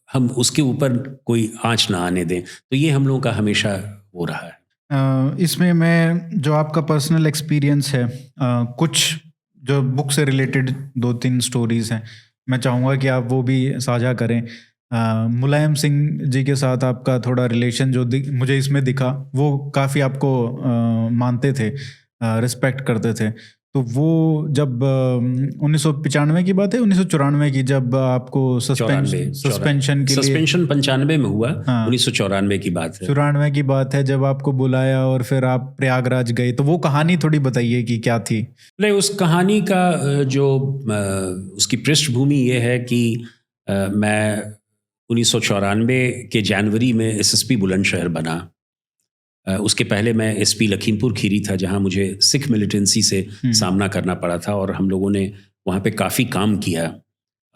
हम उसके ऊपर कोई आँच ना आने दें। तो ये हम लोगों का हमेशा हो रहा है। इसमें मैं, जो आपका पर्सनल एक्सपीरियंस है, कुछ जो बुक से रिलेटेड 2-3 स्टोरीज हैं, मैं चाहूँगा कि आप वो भी साझा करें। मुलायम सिंह जी के साथ आपका थोड़ा रिलेशन जो मुझे इसमें दिखा, वो काफ़ी आपको मानते थे, रिस्पेक्ट करते थे। तो वो जब 1995 की बात है, 1994 की, जब आपको सस्पेंशन के लिए, सस्पेंशन 95 में हुआ, हाँ, 1994 की बात है। 94 की बात है, जब आपको बुलाया और फिर आप प्रयागराज गए, तो वो कहानी थोड़ी बताइए कि क्या थी? नहीं, उस कहानी का जो उसकी पृष्ठभूमि ये है कि मैं 1994 के जनवरी में एसएसपी बुलंदशहर बना। उसके पहले मैं एसपी लखीमपुर खीरी था, जहां मुझे सिख मिलिटेंसी से सामना करना पड़ा था, और हम लोगों ने वहां पे काफ़ी काम किया,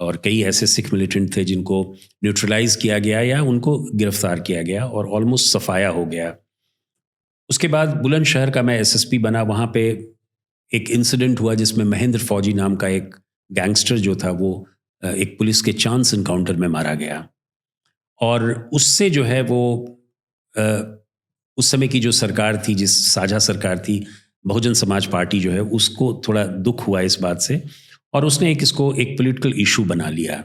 और कई ऐसे सिख मिलिटेंट थे जिनको न्यूट्रलाइज किया गया या उनको गिरफ्तार किया गया और ऑलमोस्ट सफाया हो गया। उसके बाद बुलंदशहर का मैं एसएसपी बना। वहाँ पे एक इंसिडेंट हुआ जिसमें महेंद्र फौजी नाम का एक गैंगस्टर जो था वो एक पुलिस के चांस इनकाउंटर में मारा गया, और उससे जो है वो उस समय की जो सरकार थी, जिस साझा सरकार थी, बहुजन समाज पार्टी जो है, उसको थोड़ा दुख हुआ इस बात से, और उसने इसको एक पॉलिटिकल इशू बना लिया।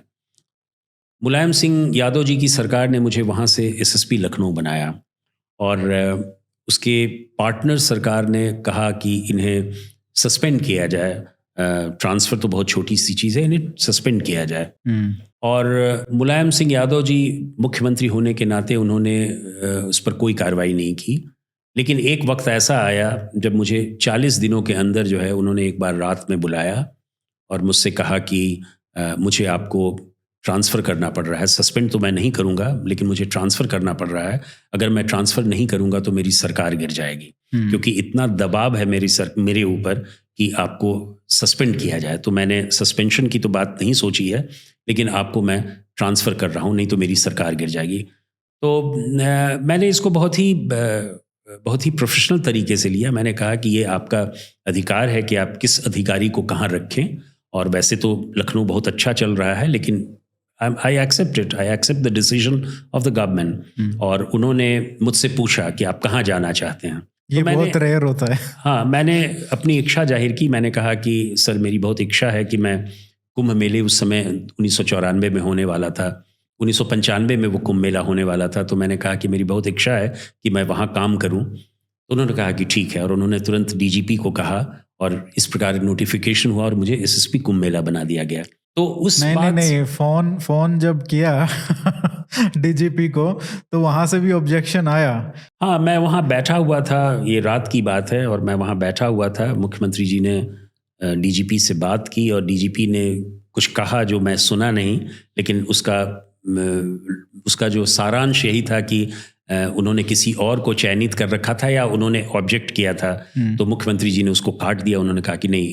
मुलायम सिंह यादव जी की सरकार ने मुझे वहाँ से एसएसपी लखनऊ बनाया, और उसके पार्टनर सरकार ने कहा कि इन्हें सस्पेंड किया जाए, ट्रांसफ़र तो बहुत छोटी सी चीज़ है, इन्हें सस्पेंड किया जाए। और मुलायम सिंह यादव जी मुख्यमंत्री होने के नाते उन्होंने उस पर कोई कार्रवाई नहीं की। लेकिन एक वक्त ऐसा आया जब मुझे 40 दिनों के अंदर जो है उन्होंने एक बार रात में बुलाया और मुझसे कहा कि मुझे आपको ट्रांसफ़र करना पड़ रहा है। सस्पेंड तो मैं नहीं करूँगा, लेकिन मुझे ट्रांसफ़र करना पड़ रहा है। अगर मैं ट्रांसफ़र नहीं करूँगा तो मेरी सरकार गिर जाएगी, क्योंकि इतना दबाव है मेरे ऊपर कि आपको सस्पेंड किया जाए। तो मैंने सस्पेंशन की तो बात नहीं सोची है, लेकिन आपको मैं ट्रांसफ़र कर रहा हूँ, नहीं तो मेरी सरकार गिर जाएगी। तो मैंने इसको बहुत ही प्रोफ़ेशनल तरीके से लिया। मैंने कहा कि ये आपका अधिकार है कि आप किस अधिकारी को कहाँ रखें, और वैसे तो लखनऊ बहुत अच्छा चल रहा है, लेकिन I accept the decision of the government. और उन्होंने मुझसे पूछा कि आप कहाँ जाना चाहते हैं। ये बहुत रेयर होता है। हाँ, मैंने अपनी इच्छा जाहिर की। मैंने कहा कि सर, मेरी बहुत इच्छा है कि मैं कुंभ मेले, उस समय 1994 में होने वाला था, 1995 में वो कुंभ मेला होने वाला था, तो मैंने कहा कि मेरी बहुत इच्छा है कि मैं वहाँ काम करूँ। तो उन्होंने कहा कि ठीक है, और उन्होंने तुरंत डीजीपी को कहा, और इस प्रकार नोटिफिकेशन हुआ और मुझे एसएसपी कुंभ मेला बना दिया गया। तो उस नहीं, फोन जब किया डीजीपी को, तो वहां से भी ऑब्जेक्शन आया। हाँ, मैं वहाँ बैठा हुआ था, ये रात की बात है, और मैं वहाँ बैठा हुआ था। मुख्यमंत्री जी ने डीजीपी से बात की, और डीजीपी ने कुछ कहा जो मैं सुना नहीं, लेकिन उसका जो सारांश यही था कि उन्होंने किसी और को चयनित कर रखा था, या उन्होंने ऑब्जेक्ट किया था। तो मुख्यमंत्री जी ने उसको काट दिया। उन्होंने कहा कि नहीं,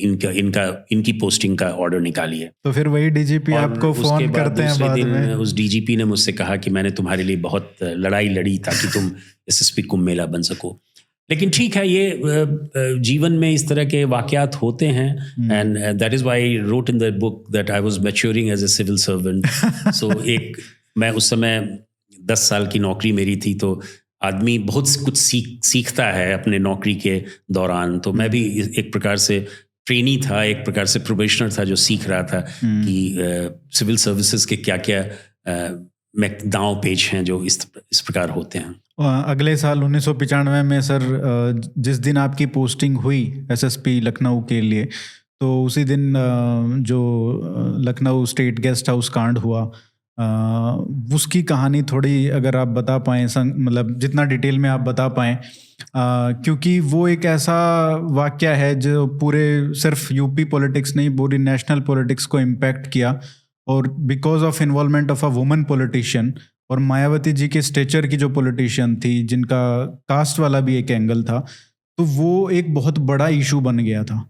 इनकी पोस्टिंग का ऑर्डर निकालिए। तो फिर वही डीजीपी आपको फोन करते हैं बाद में। उस डीजीपी ने मुझसे कहा कि मैंने तुम्हारे लिए बहुत लड़ाई लड़ी ताकि तुम एसएसपी कुंभ मेला बन सको। लेकिन ठीक है, ये जीवन में इस तरह के वाकयात होते हैं, and that is why I wrote in the book that I was maturing as a civil servant. So मैं उस समय 10 साल की नौकरी मेरी थी, तो आदमी बहुत कुछ सीखता है अपने नौकरी के दौरान। तो मैं भी एक प्रकार से ट्रेनी था, एक प्रकार से प्रोबेशनर था, जो सीख रहा था कि सिविल सर्विसेज के क्या क्या दांव पेच हैं जो इस प्रकार होते हैं। अगले साल 1995 में सर, जिस दिन आपकी पोस्टिंग हुई एसएसपी लखनऊ के लिए, तो उसी दिन जो लखनऊ स्टेट गेस्ट हाउस कांड हुआ, उसकी कहानी थोड़ी अगर आप बता पाएँ, मतलब जितना डिटेल में आप बता पाएँ, क्योंकि वो एक ऐसा वाकया है जो पूरे सिर्फ यूपी पॉलिटिक्स नहीं, पूरी नेशनल पॉलिटिक्स को इम्पैक्ट किया। और because of involvement of a woman politician, और मायावती जी के स्टेचर की जो पॉलिटिशियन थी, जिनका कास्ट वाला भी एक एंगल था, तो वो एक बहुत बड़ा इशू बन गया था।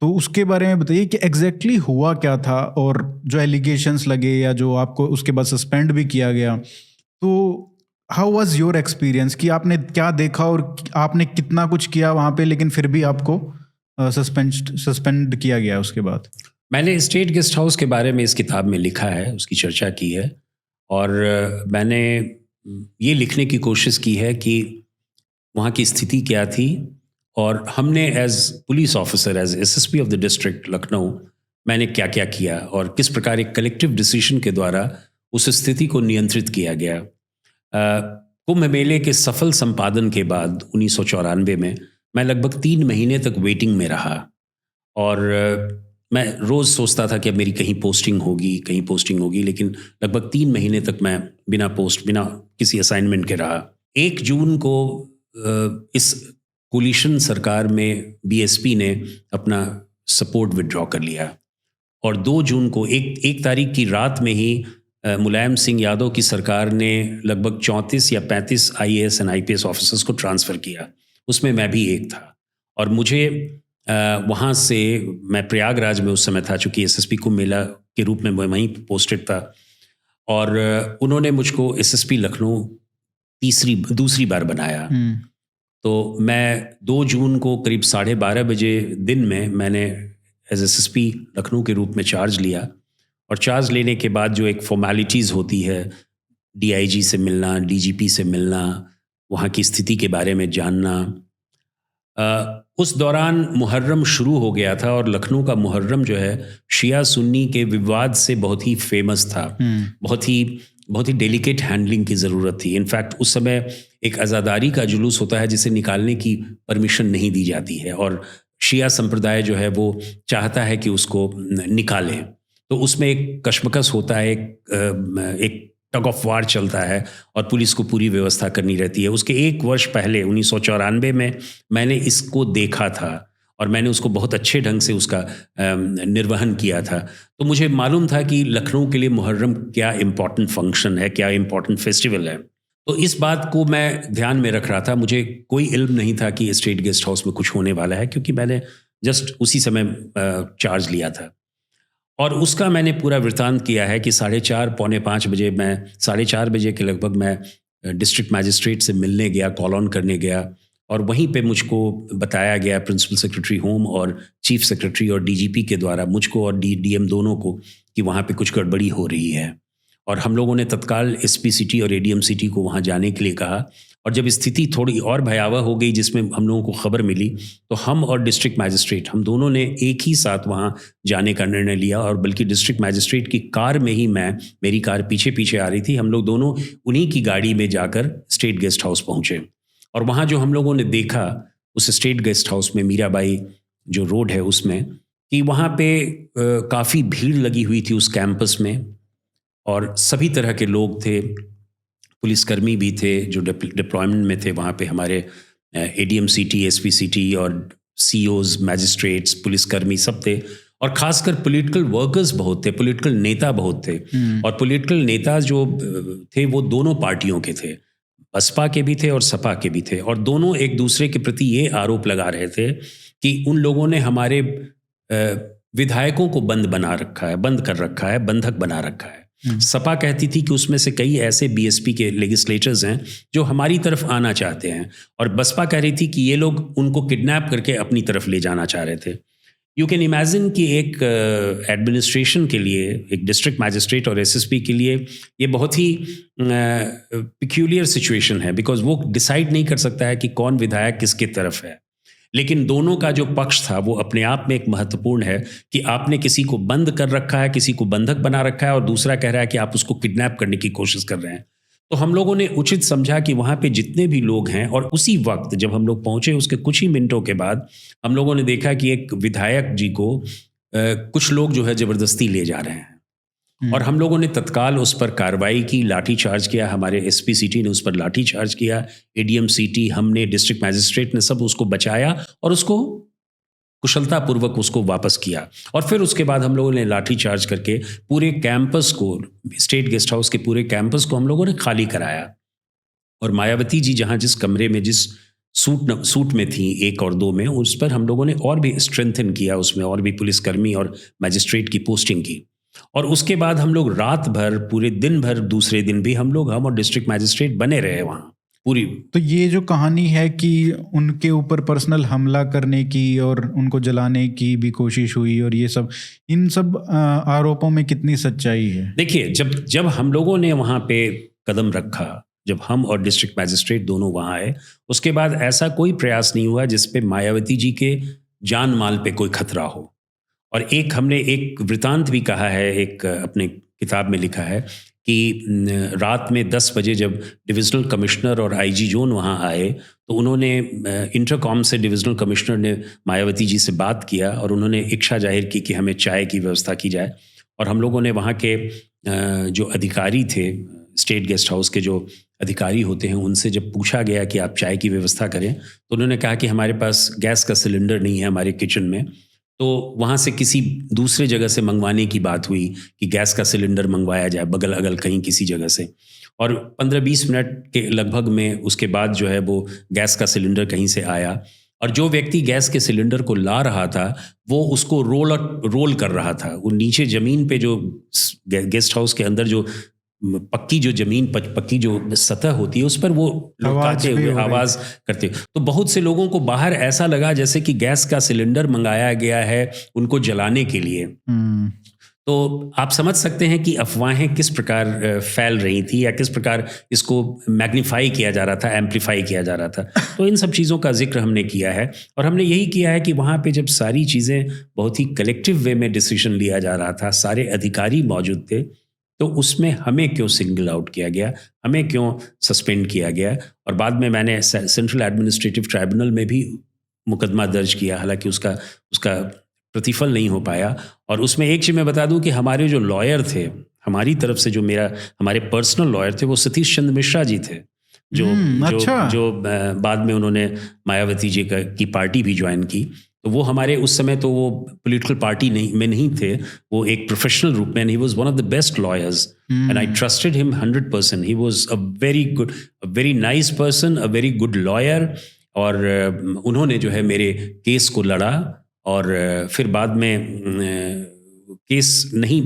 तो उसके बारे में बताइए कि एग्जैक्टली हुआ क्या था, और जो एलिगेशंस लगे या जो आपको उसके बाद सस्पेंड भी किया गया, तो हाउ वाज योर एक्सपीरियंस, कि आपने क्या देखा और आपने कितना कुछ किया वहाँ पे, लेकिन फिर भी आपको सस्पेंड किया गया उसके बाद? मैंने स्टेट गेस्ट हाउस के बारे में इस किताब में लिखा है, उसकी चर्चा की है, और मैंने ये लिखने की कोशिश की है कि वहाँ की स्थिति क्या थी, और हमने as police officer, as SSP of the district Lucknow, मैंने क्या क्या किया, और किस प्रकार एक कलेक्टिव डिसीजन के द्वारा उस स्थिति को नियंत्रित किया गया। कुंभ मेले के सफल संपादन के बाद 1994 में मैं लगभग 3 महीने तक वेटिंग में रहा, और मैं रोज़ सोचता था कि अब मेरी कहीं पोस्टिंग होगी, लेकिन लगभग 3 महीने तक मैं बिना किसी असाइनमेंट के रहा। 1 जून को इस कोलिशन सरकार में बीएसपी ने अपना सपोर्ट विड्रॉ कर लिया, और 2 जून को एक तारीख की रात में ही मुलायम सिंह यादव की सरकार ने लगभग 34 या 35 आईएएस एंड आईपीएस ऑफिसर्स को ट्रांसफ़र किया। उसमें मैं भी एक था, और मुझे वहाँ से, मैं प्रयागराज में उस समय था, चूँकि एसएसपी कुंभ मेला के रूप में मैं वहीं पोस्टेड था, और उन्होंने मुझको एसएसपी लखनऊ दूसरी बार बनाया। तो मैं 2 जून को करीब 12:30 बजे दिन में मैंने एज एसएसपी लखनऊ के रूप में चार्ज लिया, और चार्ज लेने के बाद जो एक फॉर्मेलिटीज़ होती है, डीआईजी से मिलना, डीजीपी से मिलना, वहाँ की स्थिति के बारे में जानना, उस दौरान मुहर्रम शुरू हो गया था, और लखनऊ का मुहर्रम जो है शिया सुन्नी के विवाद से बहुत ही फेमस था। बहुत ही डेलिकेट हैंडलिंग की ज़रूरत थी। इनफैक्ट उस समय एक अज़ादारी का जुलूस होता है जिसे निकालने की परमिशन नहीं दी जाती है, और शिया संप्रदाय जो है वो चाहता है कि उसको निकालें। तो उसमें एक कशमकश होता है, एक टग ऑफ वार चलता है, और पुलिस को पूरी व्यवस्था करनी रहती है। उसके 1 वर्ष पहले 1994 में मैंने इसको देखा था, और मैंने उसको बहुत अच्छे ढंग से उसका निर्वहन किया था। तो मुझे मालूम था कि लखनऊ के लिए मुहर्रम क्या इम्पॉर्टेंट फंक्शन है, क्या इम्पॉर्टेंट फेस्टिवल है। तो इस बात को मैं ध्यान में रख रहा था। मुझे कोई इल्म नहीं था कि स्टेट गेस्ट हाउस में कुछ होने वाला है, क्योंकि मैंने जस्ट उसी समय चार्ज लिया था। और उसका मैंने पूरा वृतांत किया है कि 4:30 पौने 5 बजे, मैं 4:30 बजे के लगभग मैं डिस्ट्रिक्ट मैजिस्ट्रेट से मिलने गया, कॉल ऑन करने गया, और वहीं पे मुझको बताया गया प्रिंसिपल सेक्रेटरी होम और चीफ सेक्रेटरी और डीजीपी के द्वारा मुझको और डीएम दोनों को कि वहाँ पे कुछ गड़बड़ी हो रही है। और हम लोगों ने तत्काल एसपी सिटी और एडीएम सिटी को वहाँ जाने के लिए कहा। और जब स्थिति थोड़ी और भयावह हो गई, जिसमें हम लोगों को खबर मिली, तो हम और डिस्ट्रिक्ट मैजिस्ट्रेट, हम दोनों ने एक ही साथ वहाँ जाने का निर्णय लिया। और बल्कि डिस्ट्रिक्ट मैजिस्ट्रेट की कार में ही मेरी कार पीछे पीछे आ रही थी, हम लोग दोनों उन्हीं की गाड़ी में जाकर स्टेट गेस्ट हाउस पहुँचे। और वहाँ जो हम लोगों ने देखा उस स्टेट गेस्ट हाउस में, मीराबाई जो रोड है उसमें, कि वहाँ पे काफ़ी भीड़ लगी हुई थी उस कैंपस में, और सभी तरह के लोग थे। पुलिसकर्मी भी थे जो डिप्लॉयमेंट में थे वहाँ पे, हमारे एडीएम सिटी, एसपी सिटी और सीओज, मैजिस्ट्रेट्स, पुलिसकर्मी सब थे। और खासकर पॉलिटिकल वर्कर्स बहुत थे, पॉलिटिकल नेता बहुत थे। और पॉलिटिकल नेता जो थे वो दोनों पार्टियों के थे, बसपा के भी थे और सपा के भी थे। और दोनों एक दूसरे के प्रति ये आरोप लगा रहे थे कि उन लोगों ने हमारे विधायकों को बंद कर रखा है, बंधक बना रखा है। सपा कहती थी कि उसमें से कई ऐसे बीएसपी के लेजिस्लेटर्स हैं जो हमारी तरफ आना चाहते हैं, और बसपा कह रही थी कि ये लोग उनको किडनैप करके अपनी तरफ ले जाना चाह रहे थे। यू कैन इमेजिन कि एक एडमिनिस्ट्रेशन के लिए, एक डिस्ट्रिक्ट मैजिस्ट्रेट और एसएसपी के लिए ये बहुत ही पिक्यूलियर सिचुएशन है, बिकॉज वो डिसाइड नहीं कर सकता है कि कौन विधायक किसकी तरफ है। लेकिन दोनों का जो पक्ष था वो अपने आप में एक महत्वपूर्ण है कि आपने किसी को बंद कर रखा है, किसी को बंधक बना रखा है, और दूसरा कह रहा है कि आप उसको किडनैप करने की कोशिश कर रहे हैं। तो हम लोगों ने उचित समझा कि वहाँ पे जितने भी लोग हैं, और उसी वक्त जब हम लोग पहुँचे उसके कुछ ही मिनटों के बाद हम लोगों ने देखा कि एक विधायक जी को कुछ लोग जो है ज़बरदस्ती ले जा रहे हैं। और हम लोगों ने तत्काल उस पर कार्रवाई की, लाठी चार्ज किया। हमारे एसपी सिटी ने उस पर लाठी चार्ज किया, एडीएम सिटी, हमने, डिस्ट्रिक्ट मैजिस्ट्रेट ने, सब उसको बचाया और उसको कुशलतापूर्वक उसको वापस किया। और फिर उसके बाद हम लोगों ने लाठी चार्ज करके पूरे कैंपस को, स्टेट गेस्ट हाउस के पूरे कैंपस को हम लोगों ने खाली कराया। और मायावती जी जहाँ जिस कमरे में, जिस सूट में थी 1 और 2 में, उस पर हम लोगों ने और भी स्ट्रेंथन किया, उसमें और भी पुलिसकर्मी और मैजिस्ट्रेट की पोस्टिंग की। और उसके बाद हम लोग रात भर, पूरे दिन भर, दूसरे दिन भी हम और डिस्ट्रिक्ट मैजिस्ट्रेट बने रहे वहाँ पूरी। तो ये जो कहानी है कि उनके ऊपर पर्सनल हमला करने की और उनको जलाने की भी कोशिश हुई, और ये सब, इन सब आरोपों में कितनी सच्चाई है? देखिए, जब हम लोगों ने वहाँ पे कदम रखा, जब हम और डिस्ट्रिक्ट मैजिस्ट्रेट दोनों वहाँ आए, उसके बाद ऐसा कोई प्रयास नहीं हुआ जिस पे मायावती जी के जान माल पे कोई खतरा हो। और हमने एक वृतांत भी कहा है, एक अपने किताब में लिखा है कि रात में 10 बजे जब डिविजनल कमिश्नर और आईजी जोन वहाँ आए, तो उन्होंने इंटरकॉम से डिविजनल कमिश्नर ने मायावती जी से बात किया और उन्होंने इच्छा जाहिर की कि हमें चाय की व्यवस्था की जाए। और हम लोगों ने वहाँ के जो अधिकारी थे, स्टेट गेस्ट हाउस के जो अधिकारी होते हैं, उनसे जब पूछा गया कि आप चाय की व्यवस्था करें, तो उन्होंने कहा कि हमारे पास गैस का सिलेंडर नहीं है हमारे किचन में। तो वहाँ से किसी दूसरे जगह से मंगवाने की बात हुई कि गैस का सिलेंडर मंगवाया जाए बगल अगल कहीं किसी जगह से। और 15-20 मिनट के लगभग में उसके बाद जो है वो गैस का सिलेंडर कहीं से आया, और जो व्यक्ति गैस के सिलेंडर को ला रहा था वो उसको रोल कर रहा था। वो नीचे ज़मीन पे, जो गेस्ट हाउस के अंदर जो पक्की जो ज़मीन, पक्की जो सतह होती है, उस पर वो लुढ़काते हुए आवाज़ करते। तो बहुत से लोगों को बाहर ऐसा लगा जैसे कि गैस का सिलेंडर मंगाया गया है उनको जलाने के लिए। तो आप समझ सकते हैं कि अफवाहें किस प्रकार फैल रही थी, या किस प्रकार इसको मैग्नीफाई किया जा रहा था, एम्पलीफाई किया जा रहा था। तो इन सब चीज़ों का जिक्र हमने किया है, और हमने यही किया है कि वहाँ पे जब सारी चीज़ें बहुत ही कलेक्टिव वे में डिसीजन लिया जा रहा था, सारे अधिकारी मौजूद थे, तो उसमें हमें क्यों सिंगल आउट किया गया, हमें क्यों सस्पेंड किया गया। और बाद में मैंने सेंट्रल एडमिनिस्ट्रेटिव ट्राइब्यूनल में भी मुकदमा दर्ज किया, हालांकि उसका प्रतिफल नहीं हो पाया। और उसमें एक चीज़ मैं बता दूं कि हमारे जो लॉयर थे, हमारी तरफ से जो हमारे पर्सनल लॉयर थे, वो सतीश चंद्र मिश्रा जी थे, जो अच्छा। बाद में उन्होंने मायावती जी की पार्टी भी ज्वाइन की। तो वो हमारे उस समय तो वो पॉलिटिकल पार्टी नहीं थे, वो एक प्रोफेशनल रूप में, he was one of the best lawyers and I trusted him 100%. He was a very nice person, a very good lawyer. और उन्होंने जो है मेरे केस को लड़ा और फिर बाद में केस नहीं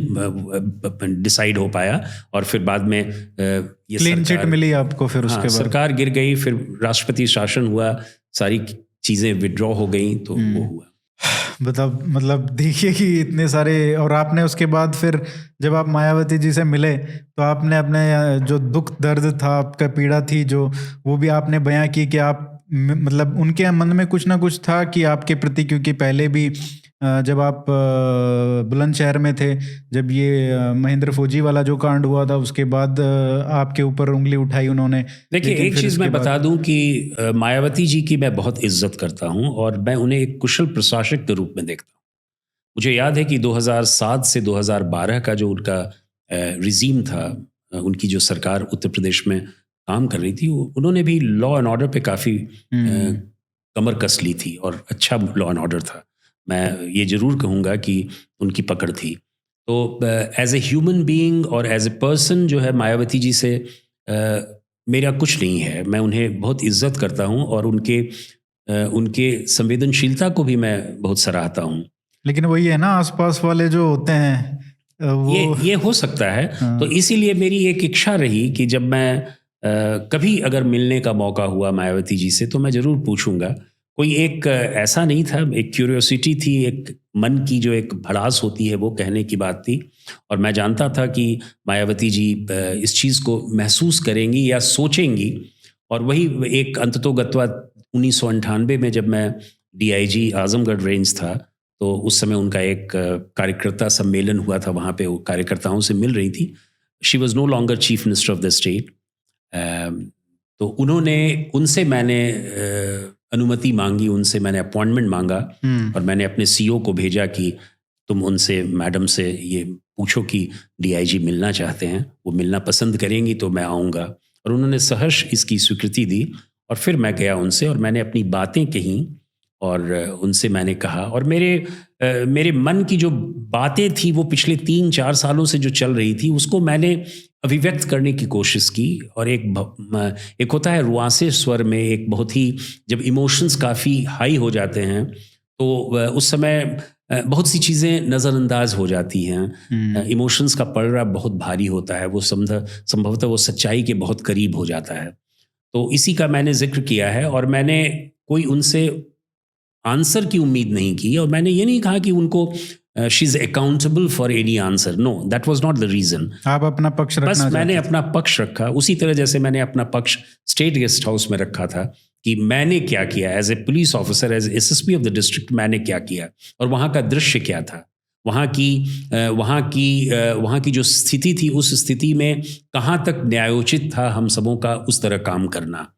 डिसाइड हो पाया और फिर बाद में ये क्लीन चिट मिली आपको फिर उसके बाद? सरकार गिर गई, फिर राष्ट्रपति शासन हुआ, सारी चीज़ें विड्रॉ हो गई, तो वो हुआ. मतलब देखिए कि इतने सारे, और आपने उसके बाद फिर जब आप मायावती जी से मिले तो आपने अपने जो दुख दर्द था, आपका पीड़ा थी जो, वो भी आपने बयां की कि आप मतलब उनके मन में कुछ ना कुछ था कि आपके प्रति, क्योंकि पहले भी जब आप बुलंदशहर में थे, जब ये महेंद्र फौजी वाला जो कांड हुआ था, उसके बाद आपके ऊपर उंगली उठाई उन्होंने. देखिए, एक चीज़ मैं बता दूं कि मायावती जी की मैं बहुत इज्जत करता हूं और मैं उन्हें एक कुशल प्रशासक के रूप में देखता हूं. मुझे याद है कि 2007 से 2012 का जो उनका रिजीम था, उनकी जो सरकार उत्तर प्रदेश में काम कर रही थी, उन्होंने भी लॉ एंड ऑर्डर पे काफ़ी कमर कस ली थी और अच्छा लॉ एंड ऑर्डर था. मैं ये ज़रूर कहूँगा कि उनकी पकड़ थी. तो एज ए ह्यूमन बीइंग और एज ए पर्सन जो है, मायावती जी से मेरा कुछ नहीं है. मैं उन्हें बहुत इज्जत करता हूँ और उनके संवेदनशीलता को भी मैं बहुत सराहता हूँ. लेकिन वही है ना, आसपास वाले जो होते हैं वो ये हो सकता है. तो इसीलिए मेरी एक इच्छा रही कि जब मैं कभी अगर मिलने का मौका हुआ मायावती जी से, तो मैं ज़रूर पूछूंगा. कोई एक ऐसा नहीं था, एक क्यूरियोसिटी थी, एक मन की जो एक भड़ास होती है, वो कहने की बात थी. और मैं जानता था कि मायावती जी इस चीज़ को महसूस करेंगी या सोचेंगी. और वही एक अंततोगत्वा 1998 में जब मैं DIG आजमगढ़ रेंज था, तो उस समय उनका एक कार्यकर्ता सम्मेलन हुआ था, वहाँ पे वो कार्यकर्ताओं से मिल रही थी. She was no longer chief minister of the state. तो उनसे मैंने अनुमति मांगी, उनसे मैंने अपॉइंटमेंट मांगा और मैंने अपने CEO को भेजा कि तुम उनसे, मैडम से ये पूछो कि DIG मिलना चाहते हैं, वो मिलना पसंद करेंगी तो मैं आऊँगा. और उन्होंने सहर्ष इसकी स्वीकृति दी और फिर मैं गया उनसे और मैंने अपनी बातें कहीं और उनसे मैंने कहा. और मेरे मन की जो बातें थी, वो पिछले 3-4 सालों से जो चल रही थी, उसको मैंने अभिव्यक्त करने की कोशिश की. और एक होता है रुआंसे स्वर में, एक बहुत ही, जब इमोशंस काफ़ी हाई हो जाते हैं तो उस समय बहुत सी चीज़ें नज़रअंदाज हो जाती हैं. इमोशंस का पलड़ा बहुत भारी होता है, वो संभवतः वो सच्चाई के बहुत करीब हो जाता है. तो इसी का मैंने जिक्र किया है और मैंने कोई उनसे आंसर की उम्मीद नहीं की. और मैंने ये नहीं कहा कि उनको she is accountable for any answer. No, that was not the reason. आप अपना पक्ष रखना बस मैंने अपना पक्ष रखा, उसी तरह जैसे मैंने अपना पक्ष स्टेट गेस्ट हाउस में रखा था कि मैंने क्या किया as a police officer, as SSP of the district, मैंने क्या किया और वहाँ का दृश्य क्या था, वहाँ की जो स्थिति थी, उस स्थिति में कहाँ तक न्यायोचित था हम सबों का उस तरह काम करना.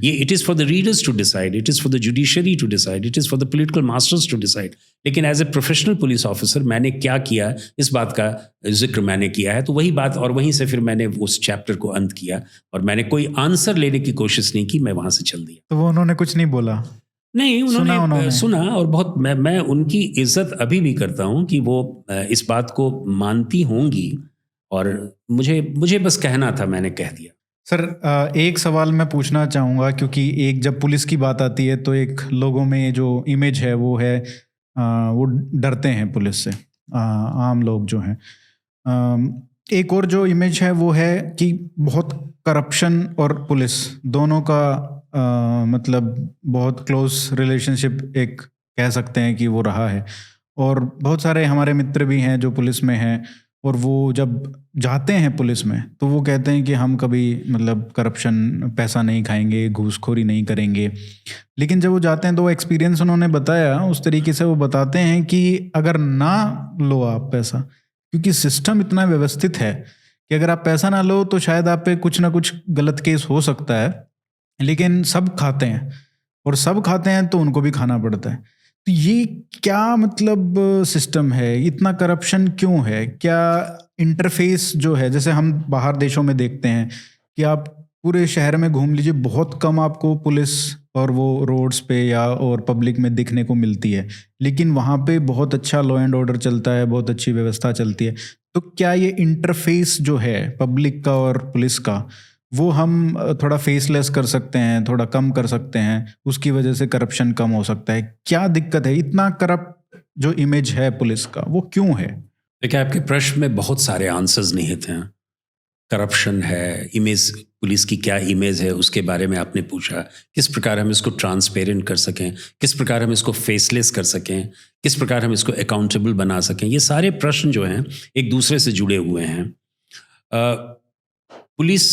ये it is for the readers to decide, it is for the judiciary to decide, it is for the political masters to decide. लेकिन as a professional police officer मैंने क्या किया, इस बात का जिक्र मैंने किया है. तो वही बात, और वहीं से फिर मैंने उस चैप्टर को अंत किया और मैंने कोई आंसर लेने की कोशिश नहीं की, मैं वहाँ से चल दिया. तो वो उन्होंने कुछ नहीं बोला? नहीं, उन्होंने सुना और बहुत मैं उनकी इज्जत अभी भी करता हूँ कि वो इस बात को मानती होंगी और मुझे बस कहना था, मैंने कह दिया. सर, एक सवाल मैं पूछना चाहूँगा, क्योंकि एक जब पुलिस की बात आती है तो एक लोगों में जो इमेज है वो है, वो डरते हैं पुलिस से, आम लोग जो हैं. एक और जो इमेज है वो है कि बहुत करप्शन और पुलिस दोनों का मतलब बहुत क्लोज रिलेशनशिप एक कह सकते हैं कि वो रहा है. और बहुत सारे हमारे मित्र भी हैं जो पुलिस में हैं और वो जब जाते हैं पुलिस में तो वो कहते हैं कि हम कभी मतलब करप्शन, पैसा नहीं खाएंगे, घूसखोरी नहीं करेंगे. लेकिन जब वो जाते हैं तो वो एक्सपीरियंस उन्होंने बताया उस तरीके से, वो बताते हैं कि अगर ना लो आप पैसा, क्योंकि सिस्टम इतना व्यवस्थित है कि अगर आप पैसा ना लो तो शायद आप पे कुछ ना कुछ गलत केस हो सकता है, लेकिन सब खाते हैं और सब खाते हैं तो उनको भी खाना पड़ता है. तो ये क्या मतलब सिस्टम है, इतना करप्शन क्यों है? क्या इंटरफेस जो है, जैसे हम बाहर देशों में देखते हैं कि आप पूरे शहर में घूम लीजिए, बहुत कम आपको पुलिस और वो रोड्स पे या और पब्लिक में दिखने को मिलती है, लेकिन वहाँ पे बहुत अच्छा लॉ एंड ऑर्डर चलता है, बहुत अच्छी व्यवस्था चलती है। तो क्या ये इंटरफेस जो है पब्लिक का और पुलिस का, वो हम थोड़ा फेसलेस कर सकते हैं, थोड़ा कम कर सकते हैं, उसकी वजह से करप्शन कम हो सकता है? क्या दिक्कत है? इतना करप्ट जो इमेज है पुलिस का, वो क्यों है? देखिए, आपके प्रश्न में बहुत सारे आंसर्स निहित हैं। करप्शन है, इमेज, पुलिस की क्या इमेज है उसके बारे में आपने पूछा, किस प्रकार हम इसको ट्रांसपेरेंट कर सकें, किस प्रकार हम इसको फेसलेस कर सकें, किस प्रकार हम इसको अकाउंटेबल बना सकें, ये सारे प्रश्न जो हैं एक दूसरे से जुड़े हुए हैं। पुलिस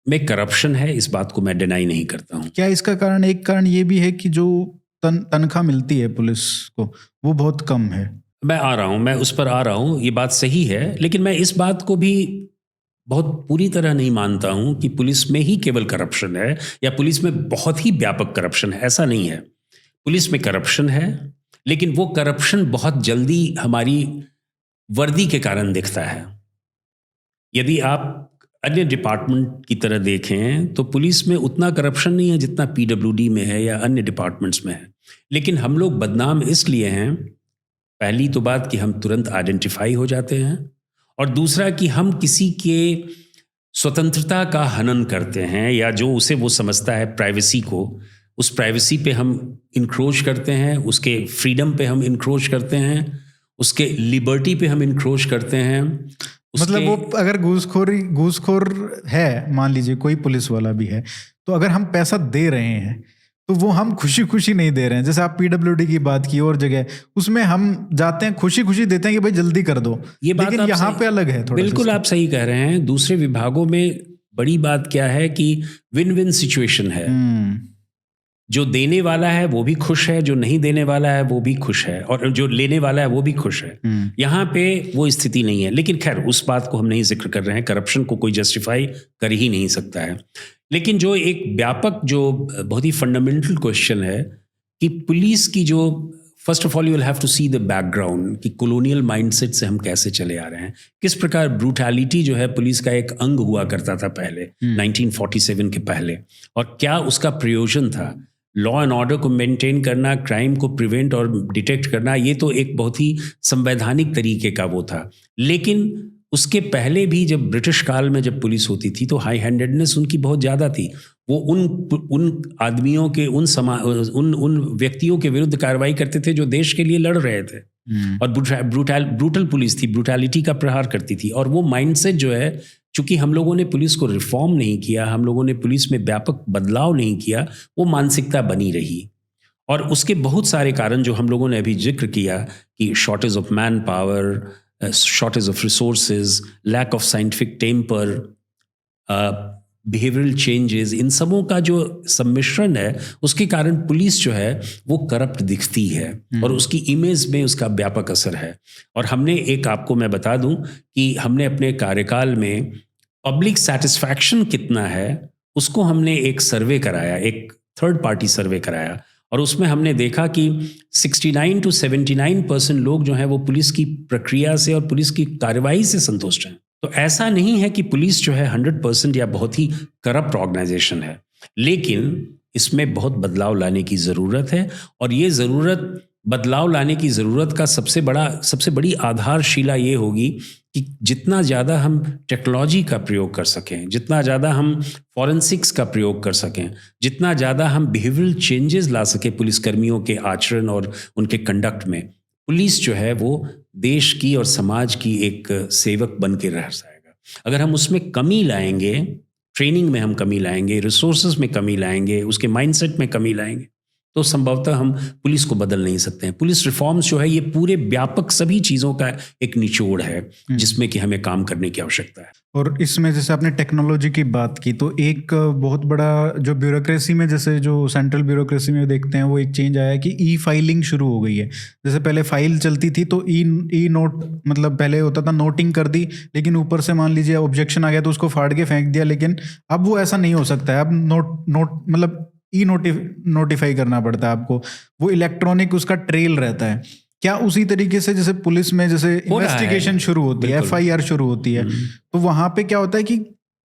में करप्शन है, इस बात को मैं डिनाई नहीं करता हूँ। क्या इसका कारण, एक कारण ये भी है कि जो तनख्वाह मिलती है पुलिस को, वो बहुत कम है? मैं आ रहा हूँ, मैं उस पर आ रहा हूँ, ये बात सही है, लेकिन मैं इस बात को भी बहुत पूरी तरह नहीं मानता हूँ कि पुलिस में ही केवल करप्शन है या पुलिस में बहुत ही व्यापक करप्शन है। ऐसा नहीं है। पुलिस में करप्शन है, लेकिन वो करप्शन बहुत जल्दी हमारी वर्दी के कारण दिखता है। यदि आप अन्य डिपार्टमेंट की तरह देखें तो पुलिस में उतना करप्शन नहीं है जितना पीडब्ल्यूडी में है या अन्य डिपार्टमेंट्स में है, लेकिन हम लोग बदनाम इसलिए हैं, पहली तो बात कि हम तुरंत आइडेंटिफाई हो जाते हैं, और दूसरा कि हम किसी के स्वतंत्रता का हनन करते हैं, या जो उसे वो समझता है प्राइवेसी को, उस प्राइवेसी पे हम इनक्रोच करते हैं, उसके फ्रीडम पे हम इनक्रोच करते हैं, उसके लिबर्टी पे हम इनक्रोच करते हैं। मतलब वो अगर घूसखोर है, मान लीजिए कोई पुलिस वाला भी है, तो अगर हम पैसा दे रहे हैं तो वो हम खुशी खुशी नहीं दे रहे हैं। जैसे आप पीडब्ल्यूडी की बात की और जगह, उसमें हम जाते हैं खुशी खुशी देते हैं कि भाई जल्दी कर दो, ये बात लेकिन यहाँ पे अलग है थोड़ा। बिल्कुल आप सही कह रहे हैं। दूसरे विभागों में बड़ी बात क्या है कि विन विन सिचुएशन है। जो देने वाला है वो भी खुश है, जो नहीं देने वाला है वो भी खुश है, और जो लेने वाला है वो भी खुश है। यहाँ पे वो स्थिति नहीं है, लेकिन खैर उस बात को हम नहीं जिक्र कर रहे हैं। करप्शन को कोई जस्टिफाई कर ही नहीं सकता है। लेकिन जो एक व्यापक, जो बहुत ही फंडामेंटल क्वेश्चन है कि पुलिस की जो, first of all you will have to see the background कि कॉलोनियल माइंडसेट से हम कैसे चले आ रहे हैं, किस प्रकार ब्रूटैलिटी जो है पुलिस का एक अंग हुआ करता था पहले 1947 के पहले, और क्या उसका प्रयोजन था। लॉ एंड ऑर्डर को मेंटेन करना, क्राइम को प्रिवेंट और डिटेक्ट करना, ये तो एक बहुत ही संवैधानिक तरीके का वो था। लेकिन उसके पहले भी जब ब्रिटिश काल में जब पुलिस होती थी तो हाई हैंडेडनेस उनकी बहुत ज़्यादा थी। वो उन आदमियों के, उन व्यक्तियों के विरुद्ध कार्रवाई करते थे जो देश के लिए लड़ रहे थे, और ब्रूटल पुलिस थी, ब्रूटैलिटी का प्रहार करती थी। और वो माइंडसेट जो है, चूंकि हम लोगों ने पुलिस को रिफॉर्म नहीं किया, हम लोगों ने पुलिस में व्यापक बदलाव नहीं किया, वो मानसिकता बनी रही। और उसके बहुत सारे कारण जो हम लोगों ने अभी जिक्र किया कि shortage of manpower, shortage of resources, lack of scientific temper, behavioural changes, इन सबों का जो सम्मिश्रण है, उसके कारण पुलिस जो है वो करप्ट दिखती है, और उसकी इमेज में उसका व्यापक असर है। और हमने एक, आपको मैं बता दूं कि हमने अपने कार्यकाल में पब्लिक सेटिस्फैक्शन कितना है उसको हमने एक सर्वे कराया, एक थर्ड पार्टी सर्वे कराया, और उसमें हमने देखा कि 69 to 79% लोग जो हैं वो पुलिस की प्रक्रिया से और पुलिस की कार्रवाई से संतुष्ट हैं। तो ऐसा नहीं है कि पुलिस जो है 100% या बहुत ही करप्ट ऑर्गेनाइजेशन है, लेकिन इसमें बहुत बदलाव लाने की ज़रूरत है। और ये ज़रूरत, बदलाव लाने की ज़रूरत का सबसे बड़ी आधारशिला ये होगी कि जितना ज़्यादा हम टेक्नोलॉजी का प्रयोग कर सकें, जितना ज़्यादा हम फॉरेंसिक्स का प्रयोग कर सकें, जितना ज़्यादा हम बिहेवियरल चेंजेस ला सकें पुलिसकर्मियों के आचरण और उनके कंडक्ट में, पुलिस जो है वो देश की और समाज की एक सेवक बन के रह जाएगा। अगर हम उसमें कमी लाएंगे, ट्रेनिंग में हम कमी लाएंगे, रिसोर्सेज में कमी लाएंगे, उसके माइंडसेट में कमी लाएंगे, तो संभवतः हम पुलिस को बदल नहीं सकते हैं। पुलिस रिफॉर्म्स जो है ये पूरे व्यापक सभी चीज़ों का एक निचोड़ है जिसमें कि हमें काम करने की आवश्यकता है। और इसमें जैसे आपने टेक्नोलॉजी की बात की, तो एक बहुत बड़ा जो ब्यूरोक्रेसी में, जैसे जो सेंट्रल ब्यूरोक्रेसी में देखते हैं, वो एक चेंज आया है कि ई फाइलिंग शुरू हो गई है। जैसे पहले फाइल चलती थी तो ई नोट, मतलब पहले होता था नोटिंग कर दी, लेकिन ऊपर से मान लीजिए ऑब्जेक्शन आ गया तो उसको फाड़ के फेंक दिया। लेकिन अब वो ऐसा नहीं हो सकता है। अब नोट मतलब नोटिफाई करना पड़ता है आपको, वो इलेक्ट्रॉनिक उसका ट्रेल रहता है। क्या उसी तरीके से जैसे पुलिस में जैसे इन्वेस्टिगेशन शुरू होती है, FIR शुरू होती है, तो वहां पे क्या होता है कि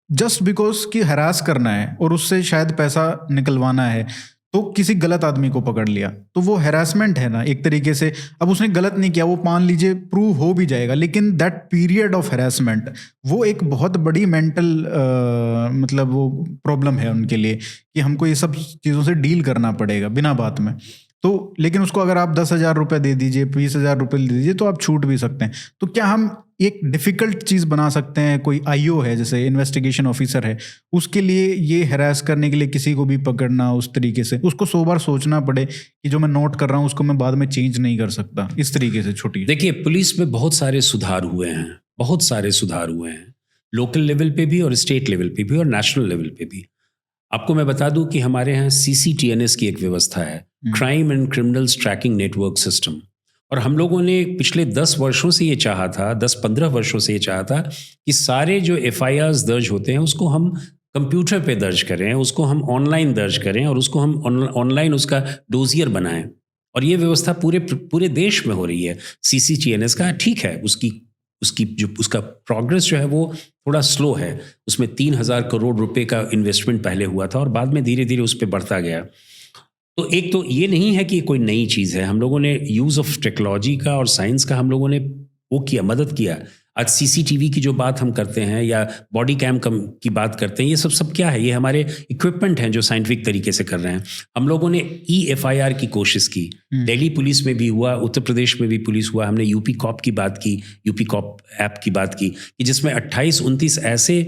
जस्ट बिकॉज कि हरास करना है और उससे शायद पैसा निकलवाना है, तो किसी गलत आदमी को पकड़ लिया, तो वो हैरासमेंट है ना एक तरीके से। अब उसने गलत नहीं किया, वो मान लीजिए प्रूव हो भी जाएगा, लेकिन दैट पीरियड ऑफ हैरासमेंट वो एक बहुत बड़ी मेंटल मतलब वो प्रॉब्लम है उनके लिए कि हमको ये सब चीज़ों से डील करना पड़ेगा बिना बात में। तो लेकिन उसको अगर आप 10,000 रुपये दे दीजिए, 20,000 रुपये दे दीजिए, तो आप छूट भी सकते हैं। तो क्या हम एक डिफ़िकल्ट चीज़ बना सकते हैं, कोई आईओ है जैसे इन्वेस्टिगेशन ऑफिसर है, उसके लिए ये हैरास करने के लिए किसी को भी पकड़ना उस तरीके से, उसको 100 बार सोचना पड़े कि जो मैं नोट कर रहा हूँ उसको मैं बाद में चेंज नहीं कर सकता, इस तरीके से छोटी। देखिए, पुलिस में बहुत सारे सुधार हुए हैं, बहुत सारे सुधार हुए हैं, लोकल लेवल पे भी और स्टेट लेवल पे भी और नेशनल लेवल पे भी। आपको मैं बता दूं कि हमारे यहाँ CCTNS की एक व्यवस्था है, crime and criminals tracking network system, और हम लोगों ने पिछले 10 वर्षों से ये चाहा था, 10-15 वर्षों से ये चाहा था कि सारे जो FIRs दर्ज होते हैं उसको हम कंप्यूटर पे दर्ज करें, उसको हम ऑनलाइन दर्ज करें और उसको हम ऑनलाइन उसका डोजियर बनाएं। और ये व्यवस्था पूरे देश में हो रही है। CCTNS का ठीक है, उसकी जो उसका प्रोग्रेस जो है वो थोड़ा स्लो है। उसमें 3,000 करोड़ रुपए का इन्वेस्टमेंट पहले हुआ था और बाद में धीरे धीरे उस पर बढ़ता गया। तो एक तो ये नहीं है कि कोई नई चीज़ है, हम लोगों ने यूज़ ऑफ टेक्नोलॉजी का और साइंस का हम लोगों ने वो किया, मदद किया। आज CCTV की जो बात हम करते हैं या बॉडी कैम की बात करते हैं, ये सब क्या है? ये हमारे इक्विपमेंट हैं जो साइंटिफिक तरीके से कर रहे हैं। हम लोगों ने EFIR की कोशिश की, दिल्ली पुलिस में भी हुआ, उत्तर प्रदेश में भी पुलिस हुआ। हमने यूपी कॉप की बात की, यूपी कॉप ऐप की बात की, कि जिसमें 28-29 ऐसे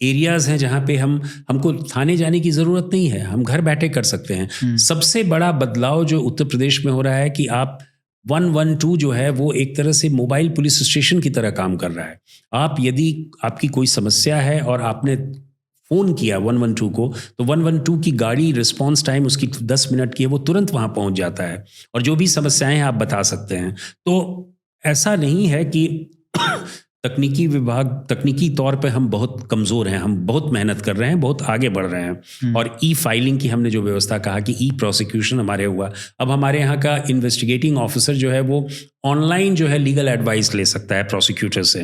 एरियाज़ हैं जहाँ पे हमको थाने जाने की ज़रूरत नहीं है, हम घर बैठे कर सकते हैं। सबसे बड़ा बदलाव जो उत्तर प्रदेश में हो रहा है कि आप 112 जो है वो एक तरह से मोबाइल पुलिस स्टेशन की तरह काम कर रहा है। आप यदि आपकी कोई समस्या है और आपने फ़ोन किया 112 को, तो 112 की गाड़ी रिस्पांस टाइम उसकी 10 मिनट की है, वो तुरंत वहाँ पहुँच जाता है और जो भी समस्याएं हैं आप बता सकते हैं। तो ऐसा नहीं है कि तकनीकी तौर पे हम बहुत कमज़ोर हैं, हम बहुत मेहनत कर रहे हैं, बहुत आगे बढ़ रहे हैं। और फाइलिंग की हमने जो व्यवस्था कहा कि प्रोसिक्यूशन हमारे हुआ, अब हमारे यहाँ का इन्वेस्टिगेटिंग ऑफिसर जो है वो ऑनलाइन जो है लीगल एडवाइस ले सकता है प्रोसिक्यूटर से।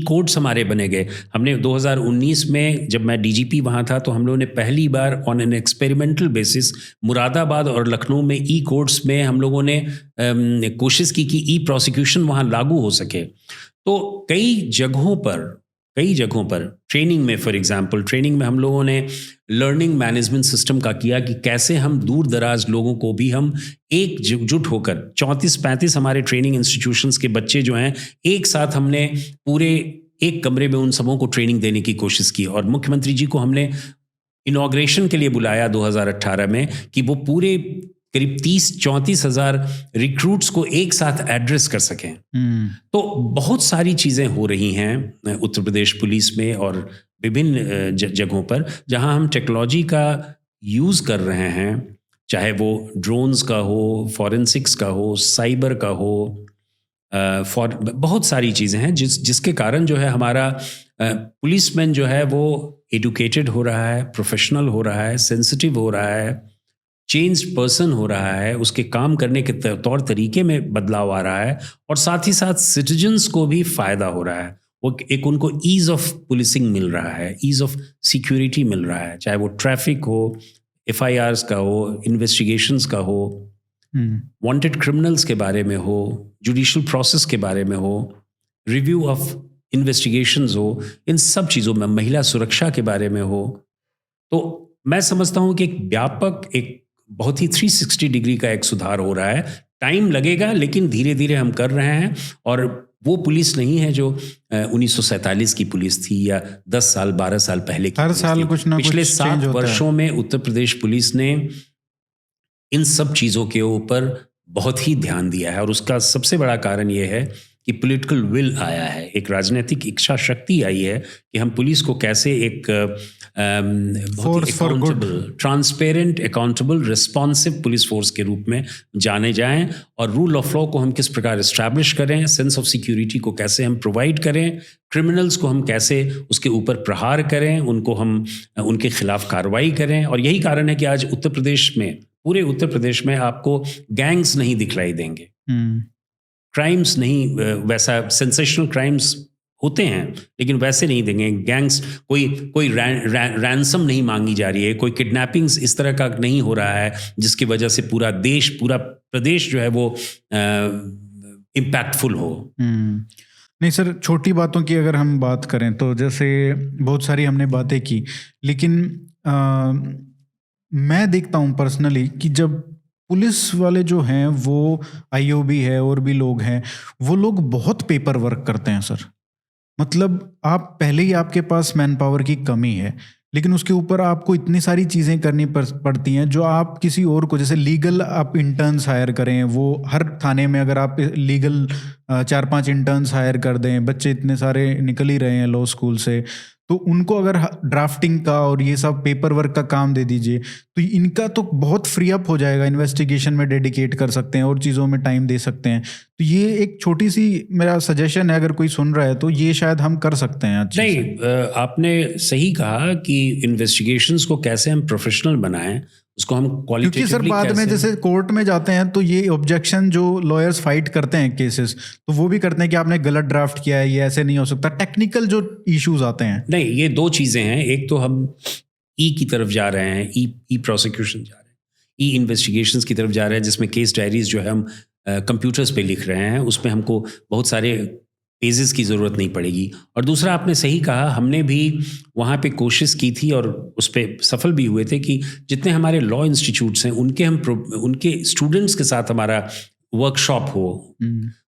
कोड्स हमारे बने गए। हमने 2019 में जब मैं DGP वहाँ था तो हम लोगों ने पहली बार on an experimental basis Moradabad और लखनऊ में कोड्स में हम लोगों ने कोशिश की कि प्रोसिक्यूशन वहाँ लागू हो सके। तो कई जगहों पर ट्रेनिंग में, फॉर एग्जांपल ट्रेनिंग में हम लोगों ने लर्निंग मैनेजमेंट सिस्टम का किया कि कैसे हम दूर दराज लोगों को भी हम एकजुट होकर 34-35 हमारे ट्रेनिंग इंस्टीट्यूशंस के बच्चे जो हैं एक साथ हमने पूरे एक कमरे में उन सबों को ट्रेनिंग देने की कोशिश की। और मुख्यमंत्री जी को हमने इनॉग्रेशन के लिए बुलाया 2018 में कि वो पूरे करीब 30-34 हज़ार रिक्रूट्स को एक साथ एड्रेस कर सकें। तो बहुत सारी चीज़ें हो रही हैं उत्तर प्रदेश पुलिस में और विभिन्न जगहों पर जहां हम टेक्नोलॉजी का यूज़ कर रहे हैं, चाहे वो ड्रोन्स का हो, फॉरेंसिक्स का हो, साइबर का हो, बहुत सारी चीज़ें हैं जिसके कारण जो है हमारा पुलिसमैन जो है वो एडुकेटेड हो रहा है, प्रोफेशनल हो रहा है, सेंसिटिव हो रहा है, चेंज पर्सन हो रहा है, उसके काम करने के तौर तरीके में बदलाव आ रहा है और साथ ही साथ सिटीजन्स को भी फ़ायदा हो रहा है। वो एक उनको ईज़ ऑफ पुलिसिंग मिल रहा है, ईज़ ऑफ सिक्योरिटी मिल रहा है, चाहे वो ट्रैफिक हो, FIRs का हो, इन्वेस्टिगेशंस का हो, वांटेड क्रिमिनल्स के बारे में हो, जुडिशल प्रोसेस के बारे में हो, रिव्यू ऑफ इन्वेस्टिगेशंस हो, इन सब चीज़ों में, महिला सुरक्षा के बारे में हो। तो मैं समझता हूँ कि एक व्यापक, एक बहुत ही 360 डिग्री का एक सुधार हो रहा है। टाइम लगेगा लेकिन धीरे धीरे हम कर रहे हैं। और वो पुलिस नहीं है जो 1947 की पुलिस थी या 10 साल 12 साल पहले की। हर साल कुछ ना कुछ पिछले चेंज 7 होता है। वर्षों में उत्तर प्रदेश पुलिस ने इन सब चीज़ों के ऊपर बहुत ही ध्यान दिया है और उसका सबसे बड़ा कारण ये है कि पॉलिटिकल विल आया है, एक राजनीतिक इच्छा शक्ति आई है कि हम पुलिस को कैसे एक बहुत accountable, transparent, accountable, responsive police force के रूप में जाने जाएं और रूल ऑफ लॉ को हम किस प्रकार इस्टेब्लिश करें, सेंस ऑफ सिक्योरिटी को कैसे हम प्रोवाइड करें, क्रिमिनल्स को हम कैसे उसके ऊपर प्रहार करें, उनको हम उनके खिलाफ कार्रवाई करें। और यही कारण है कि आज उत्तर प्रदेश में, पूरे उत्तर प्रदेश में आपको गैंग्स नहीं दिखलाई देंगे, क्राइम्स नहीं, वैसा सेंसेशनल क्राइम्स होते हैं, लेकिन वैसे नहीं देंगे। गैंग्स कोई रैंसम नहीं मांगी जा रही है, कोई किडनैपिंग्स इस तरह का नहीं हो रहा है जिसकी वजह से पूरा देश, पूरा प्रदेश जो है वो इम्पैक्टफुल हो। नहीं सर, छोटी बातों की अगर हम बात करें तो जैसे बहुत सारी हमने बातें की, लेकिन मैं देखता हूँ पर्सनली कि जब पुलिस वाले जो हैं वो आईओबी है और भी लोग हैं, वो लोग बहुत पेपर वर्क करते हैं सर। मतलब आप पहले ही आपके पास मैन पावर की कमी है, लेकिन उसके ऊपर आपको इतनी सारी चीज़ें करनी पड़ती हैं जो आप किसी और को, जैसे लीगल आप इंटर्न्स हायर करें, वो हर थाने में अगर आप लीगल 4-5 इंटर्न्स हायर कर दें, बच्चे इतने सारे निकल ही रहे हैं लॉ स्कूल से, तो उनको अगर ड्राफ्टिंग का और ये सब पेपर वर्क का काम दे दीजिए तो इनका तो बहुत फ्री अप हो जाएगा, इन्वेस्टिगेशन में डेडिकेट कर सकते हैं और चीज़ों में टाइम दे सकते हैं। तो ये एक छोटी सी मेरा सजेशन है, अगर कोई सुन रहा है तो ये शायद हम कर सकते हैं अच्छे से। नहीं, आपने सही कहा कि इन्वेस्टिगेशंस को कैसे हम प्रोफेशनल बनाएं, उसको हम क्योंकि सर क्वालिटेटिवली बाद में कैसे। जैसे कोर्ट में जाते हैं तो ये ऑब्जेक्शन जो लॉयर्स फाइट करते हैं केसेस, तो वो भी करते हैं कि आपने गलत ड्राफ्ट किया है, ये ऐसे नहीं हो सकता, टेक्निकल जो इश्यूज आते हैं। नहीं, ये दो चीज़ें हैं। एक तो हम ई की तरफ जा रहे हैं, ई प्रोसिक्यूशन जा रहे हैं, ई इन्वेस्टिगेशंस की तरफ जा रहे हैं, जिसमें केस डायरीज जो है हम कंप्यूटर्स पे लिख रहे हैं, उसमें हमको बहुत सारे पेजेस की ज़रूरत नहीं पड़ेगी। और दूसरा, आपने सही कहा, हमने भी वहाँ पे कोशिश की थी और उस पर सफल भी हुए थे कि जितने हमारे लॉ इंस्टीट्यूट्स हैं उनके स्टूडेंट्स के साथ हमारा वर्कशॉप हो,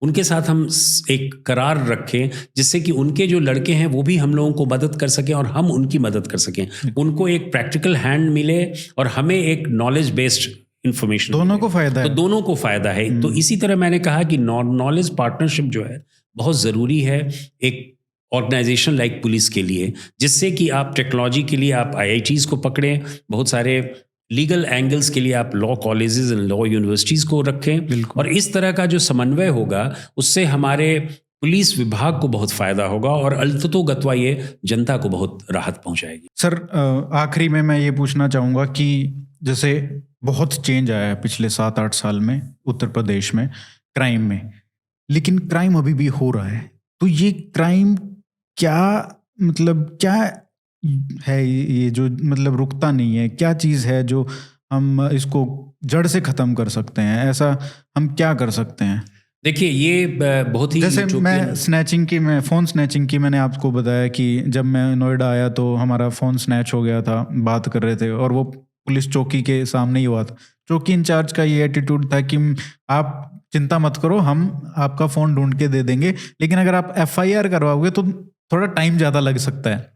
उनके साथ हम एक करार रखें जिससे कि उनके जो लड़के हैं वो भी हम लोगों को मदद कर सकें और हम उनकी मदद कर सकें, उनको एक प्रैक्टिकल हैंड मिले और हमें एक नॉलेज बेस्ड इंफॉर्मेशन, दोनों को फायदा तो है। दोनों को फायदा है। तो इसी तरह मैंने कहा कि नॉलेज पार्टनरशिप जो है बहुत ज़रूरी है एक ऑर्गेनाइजेशन लाइक पुलिस के लिए, जिससे कि आप टेक्नोलॉजी के लिए आप IITs को पकड़ें, बहुत सारे लीगल एंगल्स के लिए आप law colleges and law universities को रखें, बिल्कुल। और इस तरह का जो समन्वय होगा उससे हमारे पुलिस विभाग को बहुत फ़ायदा होगा और अल्ततोगत्वा ये जनता को बहुत राहत पहुंचाएगी। सर आखिरी में मैं ये पूछना चाहूँगा कि जैसे बहुत चेंज आया है पिछले 7-8 साल में उत्तर प्रदेश में क्राइम में, लेकिन क्राइम अभी भी हो रहा है। तो ये क्राइम क्या, मतलब क्या है ये जो मतलब रुकता नहीं है, क्या चीज़ है जो हम इसको जड़ से ख़त्म कर सकते हैं? ऐसा हम क्या कर सकते हैं? देखिए, ये बहुत ही जैसे utopian- मैं फ़ोन स्नैचिंग की मैंने आपको बताया कि जब मैं नोएडा आया तो हमारा फ़ोन स्नैच हो गया था, बात कर रहे थे और वो पुलिस चौकी के सामने ही हुआ था। चौकी इंचार्ज का ये एटीट्यूड था कि आप चिंता मत करो, हम आपका फ़ोन ढूंढ के दे देंगे, लेकिन अगर आप FIR करवाओगे तो थोड़ा टाइम ज़्यादा लग सकता है,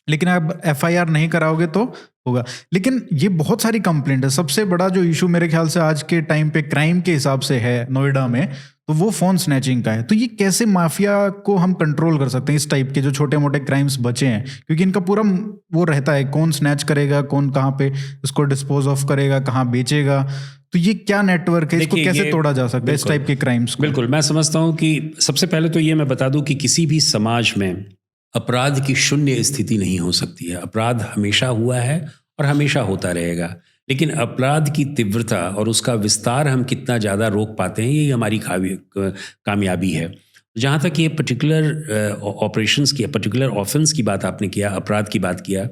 लेकिन आप FIR नहीं कराओगे तो होगा। लेकिन ये बहुत सारी कंप्लेंट है। सबसे बड़ा जो इशू मेरे ख्याल से आज के टाइम पे क्राइम के हिसाब से है नोएडा में, तो वो फ़ोन स्नैचिंग का है। तो ये कैसे माफिया को हम कंट्रोल कर सकते हैं, इस टाइप के जो छोटे मोटे क्राइम्स बचे हैं? क्योंकि इनका पूरा वो रहता है, कौन स्नैच करेगा, कौन कहाँ पे इसको डिस्पोज ऑफ करेगा, कहाँ बेचेगा। तो ये क्या नेटवर्क है, इसको देखिए, कैसे ये तोड़ा जा सकता है इस टाइप के क्राइम्स को? बिल्कुल, मैं समझता हूँ कि सबसे पहले तो ये मैं बता दूं कि किसी भी समाज में अपराध की शून्य स्थिति नहीं हो सकती है। अपराध हमेशा हुआ है और हमेशा होता रहेगा, लेकिन अपराध की तीव्रता और उसका विस्तार हम कितना ज़्यादा रोक पाते हैं, यही हमारी कामयाबी है। जहाँ तक ये पर्टिकुलर ऑपरेशंस की, पर्टिकुलर ऑफेंस की बात आपने किया, अपराध की बात किया,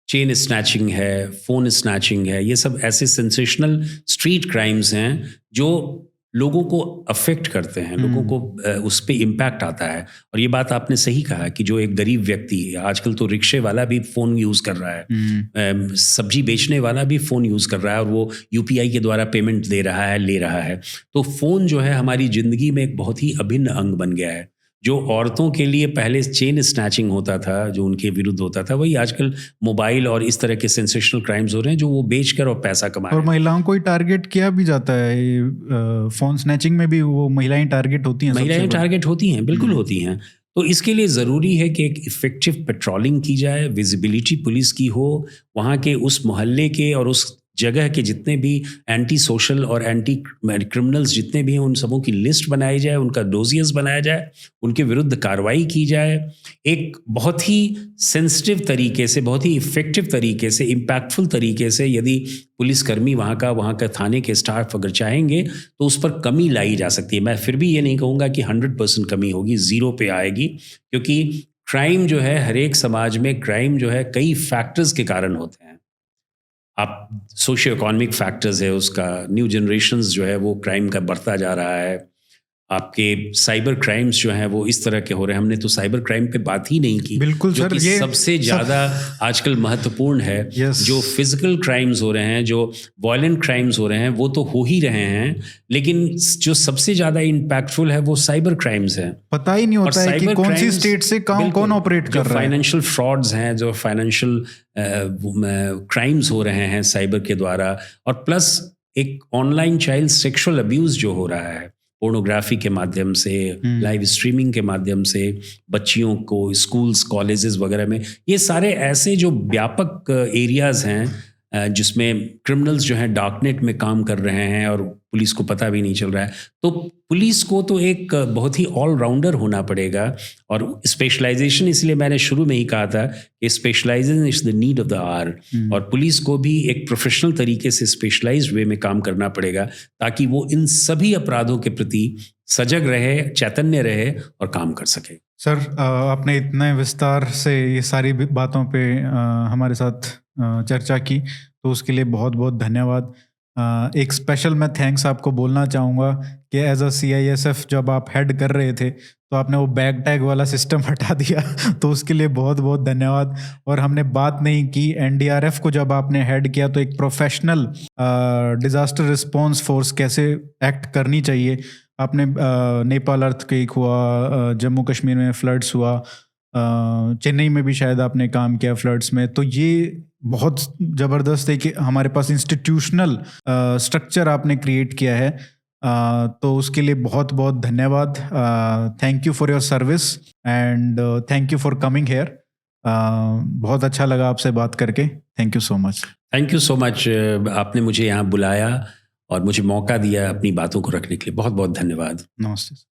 चेन स्नैचिंग है, फ़ोन स्नैचिंग है, ये सब ऐसे सेंसेशनल स्ट्रीट क्राइम्स हैं जो लोगों को अफेक्ट करते हैं, लोगों को उस पे इम्पैक्ट आता है। और ये बात आपने सही कहा कि जो एक गरीब व्यक्ति, आजकल तो रिक्शे वाला भी फ़ोन यूज़ कर रहा है, सब्जी बेचने वाला भी फ़ोन यूज़ कर रहा है और वो UPI के द्वारा पेमेंट दे रहा है, ले रहा है। तो फ़ोन जो है हमारी ज़िंदगी में एक बहुत ही अभिन्न अंग बन गया है। जो औरतों के लिए पहले चेन स्नैचिंग होता था, जो उनके विरुद्ध होता था, वही आजकल मोबाइल और इस तरह के सेंसेशनल क्राइम्स हो रहे हैं जो वो बेचकर और पैसा कमा रहे और हैं। महिलाओं को ही टारगेट किया भी जाता है। फ़ोन स्नैचिंग में भी वो महिलाएं टारगेट होती हैं, महिलाएं टारगेट होती हैं, बिल्कुल होती हैं। तो इसके लिए ज़रूरी है कि एक इफ़ेक्टिव पेट्रोलिंग की जाए, विजिबिलिटी पुलिस की हो, वहाँ के उस मोहल्ले के और उस जगह के जितने भी एंटी सोशल और एंटी क्रिमिनल्स जितने भी हैं उन सबों की लिस्ट बनाई जाए, उनका डोजियर्स बनाया जाए, उनके विरुद्ध कार्रवाई की जाए। एक बहुत ही सेंसिटिव तरीके से, बहुत ही इफ़ेक्टिव तरीके से, इम्पैक्टफुल तरीके से यदि पुलिसकर्मी वहाँ का थाने के स्टाफ अगर चाहेंगे तो उस पर कमी लाई जा सकती है। मैं फिर भी ये नहीं कहूँगा कि 100% कमी होगी, ज़ीरो पे आएगी, क्योंकि क्राइम जो है हर एक समाज में, क्राइम जो है कई फैक्टर्स के कारण होते हैं। आप सोशियो इकोनॉमिक फैक्टर्स है उसका, न्यू जनरेशन्स जो है वो क्राइम का बढ़ता जा रहा है, आपके साइबर क्राइम्स जो हैं वो इस तरह के हो रहे हैं। हमने तो साइबर क्राइम पे बात ही नहीं की, बिल्कुल जो सर, कि ये सबसे ज़्यादा आजकल महत्वपूर्ण है। यस, जो फिजिकल क्राइम्स हो रहे हैं, जो वायलेंट क्राइम्स हो रहे हैं, वो तो हो ही रहे हैं, लेकिन जो सबसे ज़्यादा इम्पैक्टफुल है वो साइबर क्राइम्स हैं। पता ही नहीं और होता है कि साइबर कौन सी क्राइम्स स्टेट से कौन ऑपरेट जो कर रहा है। फाइनेंशियल फ्रॉड्स हैं, जो फाइनेंशियल क्राइम्स हो रहे हैं साइबर के द्वारा, और प्लस एक ऑनलाइन चाइल्ड सेक्सुअल अब्यूज़ जो हो रहा है पोर्नोग्राफी के माध्यम से, लाइव स्ट्रीमिंग के माध्यम से बच्चियों को स्कूल्स कॉलेजेस वगैरह में, ये सारे ऐसे जो व्यापक एरियाज़ हैं जिसमें क्रिमिनल्स जो हैं डार्कनेट में काम कर रहे हैं और पुलिस को पता भी नहीं चल रहा है। तो पुलिस को तो एक बहुत ही ऑलराउंडर होना पड़ेगा, और स्पेशलाइजेशन, इसलिए मैंने शुरू में ही कहा था कि specialisation is the need of the hour, और पुलिस को भी एक प्रोफेशनल तरीके से स्पेशलाइज्ड वे में काम करना पड़ेगा ताकि वो इन सभी अपराधों के प्रति सजग रहे, चैतन्य रहे और काम कर सके। सर, आपने इतने विस्तार से ये सारी बातों पे हमारे साथ चर्चा की, तो उसके लिए बहुत बहुत धन्यवाद। एक स्पेशल मैं थैंक्स आपको बोलना चाहूँगा कि एज अ CISF जब आप हेड कर रहे थे तो आपने वो बैग टैग वाला सिस्टम हटा दिया, तो उसके लिए बहुत बहुत धन्यवाद। और हमने बात नहीं की NDRF को जब आपने हेड किया, तो एक प्रोफेशनल डिज़ास्टर रिस्पॉन्स फोर्स कैसे एक्ट करनी चाहिए। आपने नेपाल अर्थक्वेक हुआ, जम्मू कश्मीर में फ्लड्स हुआ, चेन्नई में भी शायद आपने काम किया फ्लड्स में, तो ये बहुत ज़बरदस्त है कि हमारे पास इंस्टीट्यूशनल स्ट्रक्चर आपने क्रिएट किया है। तो उसके लिए बहुत बहुत धन्यवाद। Thank you for your service and thank you for coming here. बहुत अच्छा लगा आपसे बात करके। Thank you so much. Thank you so much. आपने मुझे यहाँ बुलाया और मुझे मौका दिया अपनी बातों को रखने के लिए। बहुत बहुत धन्यवाद। नमस्ते।